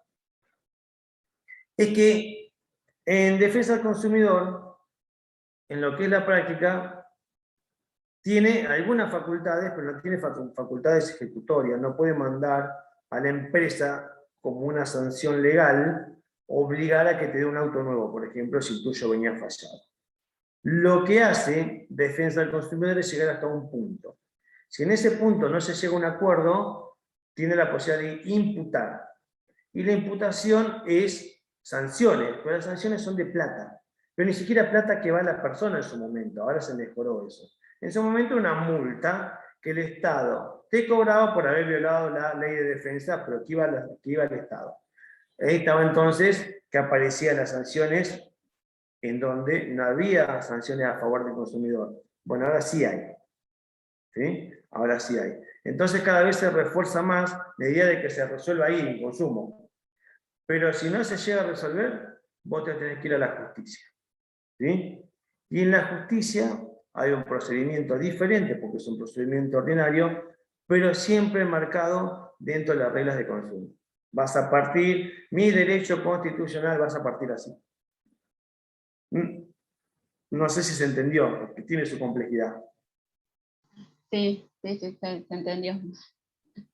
es que en defensa del consumidor, en lo que es la práctica, tiene algunas facultades, pero no tiene facultades ejecutorias. No puede mandar a la empresa como una sanción legal obligar a que te dé un auto nuevo, por ejemplo, si el tuyo venía fallado. Lo que hace defensa del consumidor es llegar hasta un punto. Si en ese punto no se llega a un acuerdo, tiene la posibilidad de imputar. Y la imputación es sanciones, pero las sanciones son de plata. Pero ni siquiera plata que va a la persona en su momento, ahora se mejoró eso. En su momento una multa que el Estado te cobraba por haber violado la ley de defensa, pero que iba al Estado. Ahí estaba entonces que aparecían las sanciones en donde no había sanciones a favor del consumidor. Bueno, ahora sí hay. ¿Sí? Ahora sí hay. Entonces cada vez se refuerza más la idea de que se resuelva ahí el consumo. Pero si no se llega a resolver, vos te tenés que ir a la justicia. ¿Sí? Y en la justicia hay un procedimiento diferente, porque es un procedimiento ordinario, pero siempre marcado dentro de las reglas de consumo. Vas a partir, mi derecho constitucional, vas a partir así. No sé si se entendió, porque tiene su complejidad. Sí, se entendió.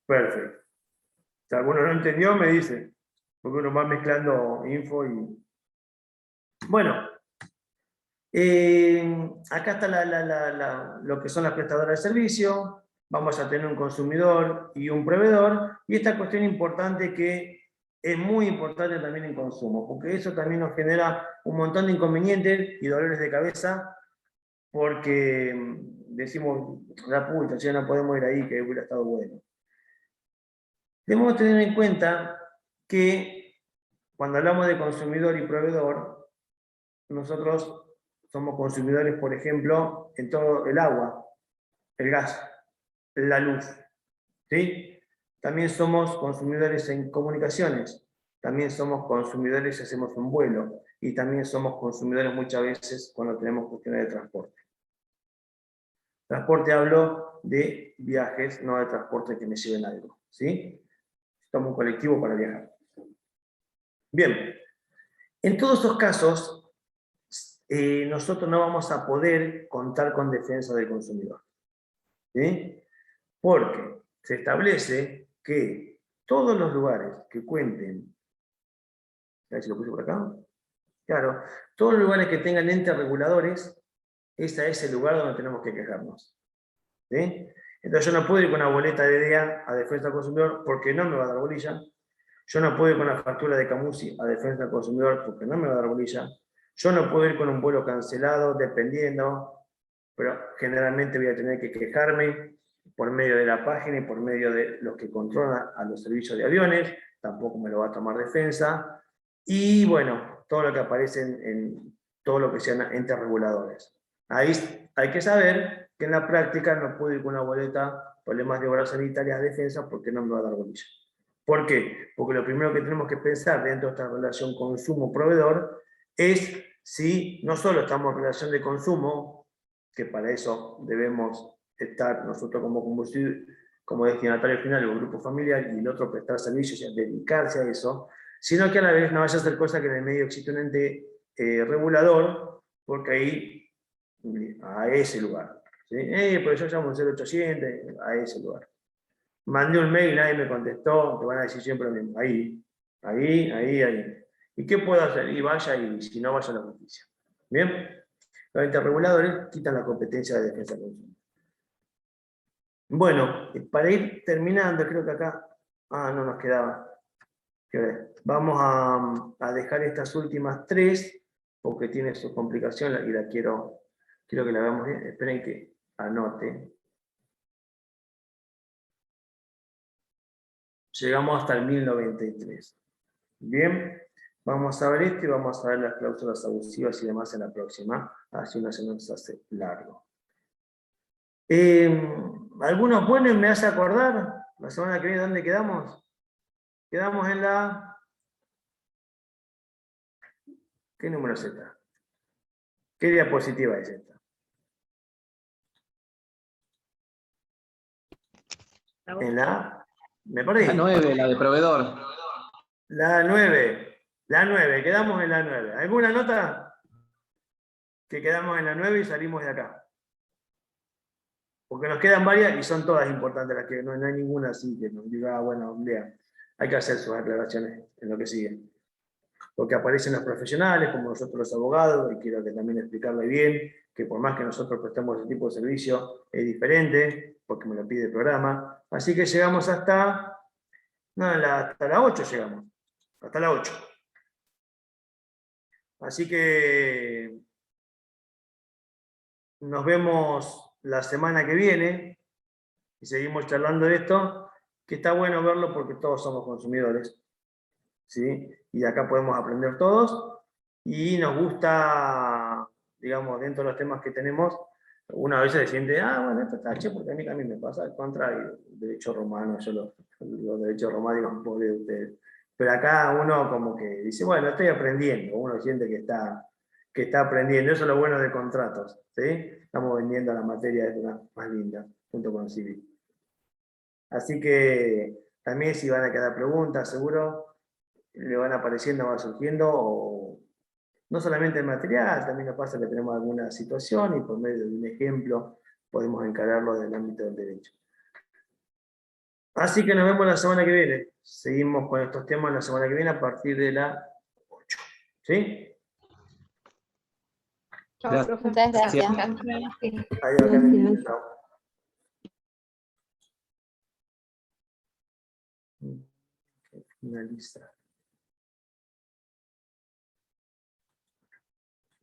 Perfecto. Si alguno no entendió, me dice, porque uno va mezclando info y... Bueno, acá está lo que son las prestadoras de servicio. Vamos a tener un consumidor y un proveedor, y esta cuestión importante que es muy importante también en consumo, porque eso también nos genera un montón de inconvenientes y dolores de cabeza, porque decimos, la puta, ya no podemos ir ahí, que hubiera estado bueno. Debemos tener en cuenta que cuando hablamos de consumidor y proveedor, nosotros somos consumidores, por ejemplo, en todo el agua, el gas, la luz, ¿sí? También somos consumidores en comunicaciones, también somos consumidores si hacemos un vuelo, y también somos consumidores muchas veces cuando tenemos cuestiones de transporte. Transporte hablo de viajes, no de transporte que me lleven algo, ¿sí? Tomo un colectivo para viajar. Bien, en todos estos casos, nosotros no vamos a poder contar con defensa del consumidor. ¿Sí? Porque se establece que todos los lugares que cuenten, a ver si lo puse por acá, claro, todos los lugares que tengan entes reguladores, ese es el lugar donde tenemos que quejarnos. ¿Sí? Entonces yo no puedo ir con una boleta de DEA a defensa del consumidor porque no me va a dar bolilla. Yo no puedo ir con una factura de Camusi a defensa del consumidor porque no me va a dar bolilla. Yo no puedo ir con un vuelo cancelado, dependiendo, pero generalmente voy a tener que quejarme por medio de la página y por medio de los que controlan a los servicios de aviones, tampoco me lo va a tomar defensa, y bueno, todo lo que aparece en todo lo que sean entes reguladores. Ahí hay que saber que en la práctica no puedo ir con una boleta, problemas de obras sanitarias a defensa, porque no me va a dar bolilla. ¿Por qué? Porque lo primero que tenemos que pensar dentro de esta relación consumo-proveedor es si no solo estamos en relación de consumo, que para eso debemos estar nosotros como destinatario final o grupo familiar, y el otro prestar servicios y dedicarse a eso, sino que a la vez no vaya a ser cosa que en el medio existe un ente regulador, porque ahí, a ese lugar. ¿Sí? Pero yo llamo un 0800, a ese lugar. Mandé un mail, nadie me contestó, te van a decir siempre lo mismo. Ahí. ¿Y qué puedo hacer? Y vaya, y si no, vaya a la justicia. ¿Bien? Los entes reguladores quitan la competencia de defensa del consumo. Bueno, para ir terminando, creo que acá... no nos quedaba. Vamos a dejar estas últimas tres, porque tiene su complicación y la quiero que la veamos bien. Esperen que anote. Llegamos hasta el 1093. Bien, vamos a ver esto y vamos a ver las cláusulas abusivas y demás en la próxima. Así una se nos hace largo. Algunos buenos me hace acordar, la semana que viene, ¿dónde quedamos? Quedamos en la... ¿Qué número es esta? ¿Qué diapositiva es esta? En la... ¿Me perdí? La 9, la de proveedor. La 9. La 9, quedamos en la 9. ¿Alguna nota? Que quedamos en la 9 y salimos de acá. Porque nos quedan varias y son todas importantes, las que no hay ninguna así que nos diga, bueno, lea. Hay que hacer sus aclaraciones en lo que sigue. Porque aparecen los profesionales, como nosotros los abogados, y quiero que también explicarle bien, que por más que nosotros prestemos ese tipo de servicio, es diferente, porque me lo pide el programa. Así que llegamos hasta la 8 llegamos. Hasta la 8. Así que nos vemos la semana que viene y seguimos charlando de esto, que está bueno verlo porque todos somos consumidores, ¿sí? Y de acá podemos aprender todos y nos gusta, digamos, dentro de los temas que tenemos, una vez se siente, bueno, esto está che, porque a mí también me pasa, al contrario, derecho romano, yo lo digo derecho romano, digo, pobre de ustedes. Pero acá uno como que dice, bueno, estoy aprendiendo, uno siente que está aprendiendo, eso es lo bueno de contratos, ¿sí? Estamos vendiendo la materia de una más linda, junto con Civil. Así que también si van a quedar preguntas, seguro le van apareciendo, van surgiendo, o no solamente el material, también nos pasa que tenemos alguna situación y por medio de un ejemplo podemos encararlo desde el ámbito del derecho. Así que nos vemos la semana que viene. Seguimos con estos temas la semana que viene a partir de la 8. ¿Sí? Chao, profe. Muchas gracias. Adiós, Camila. Chao. Finaliza.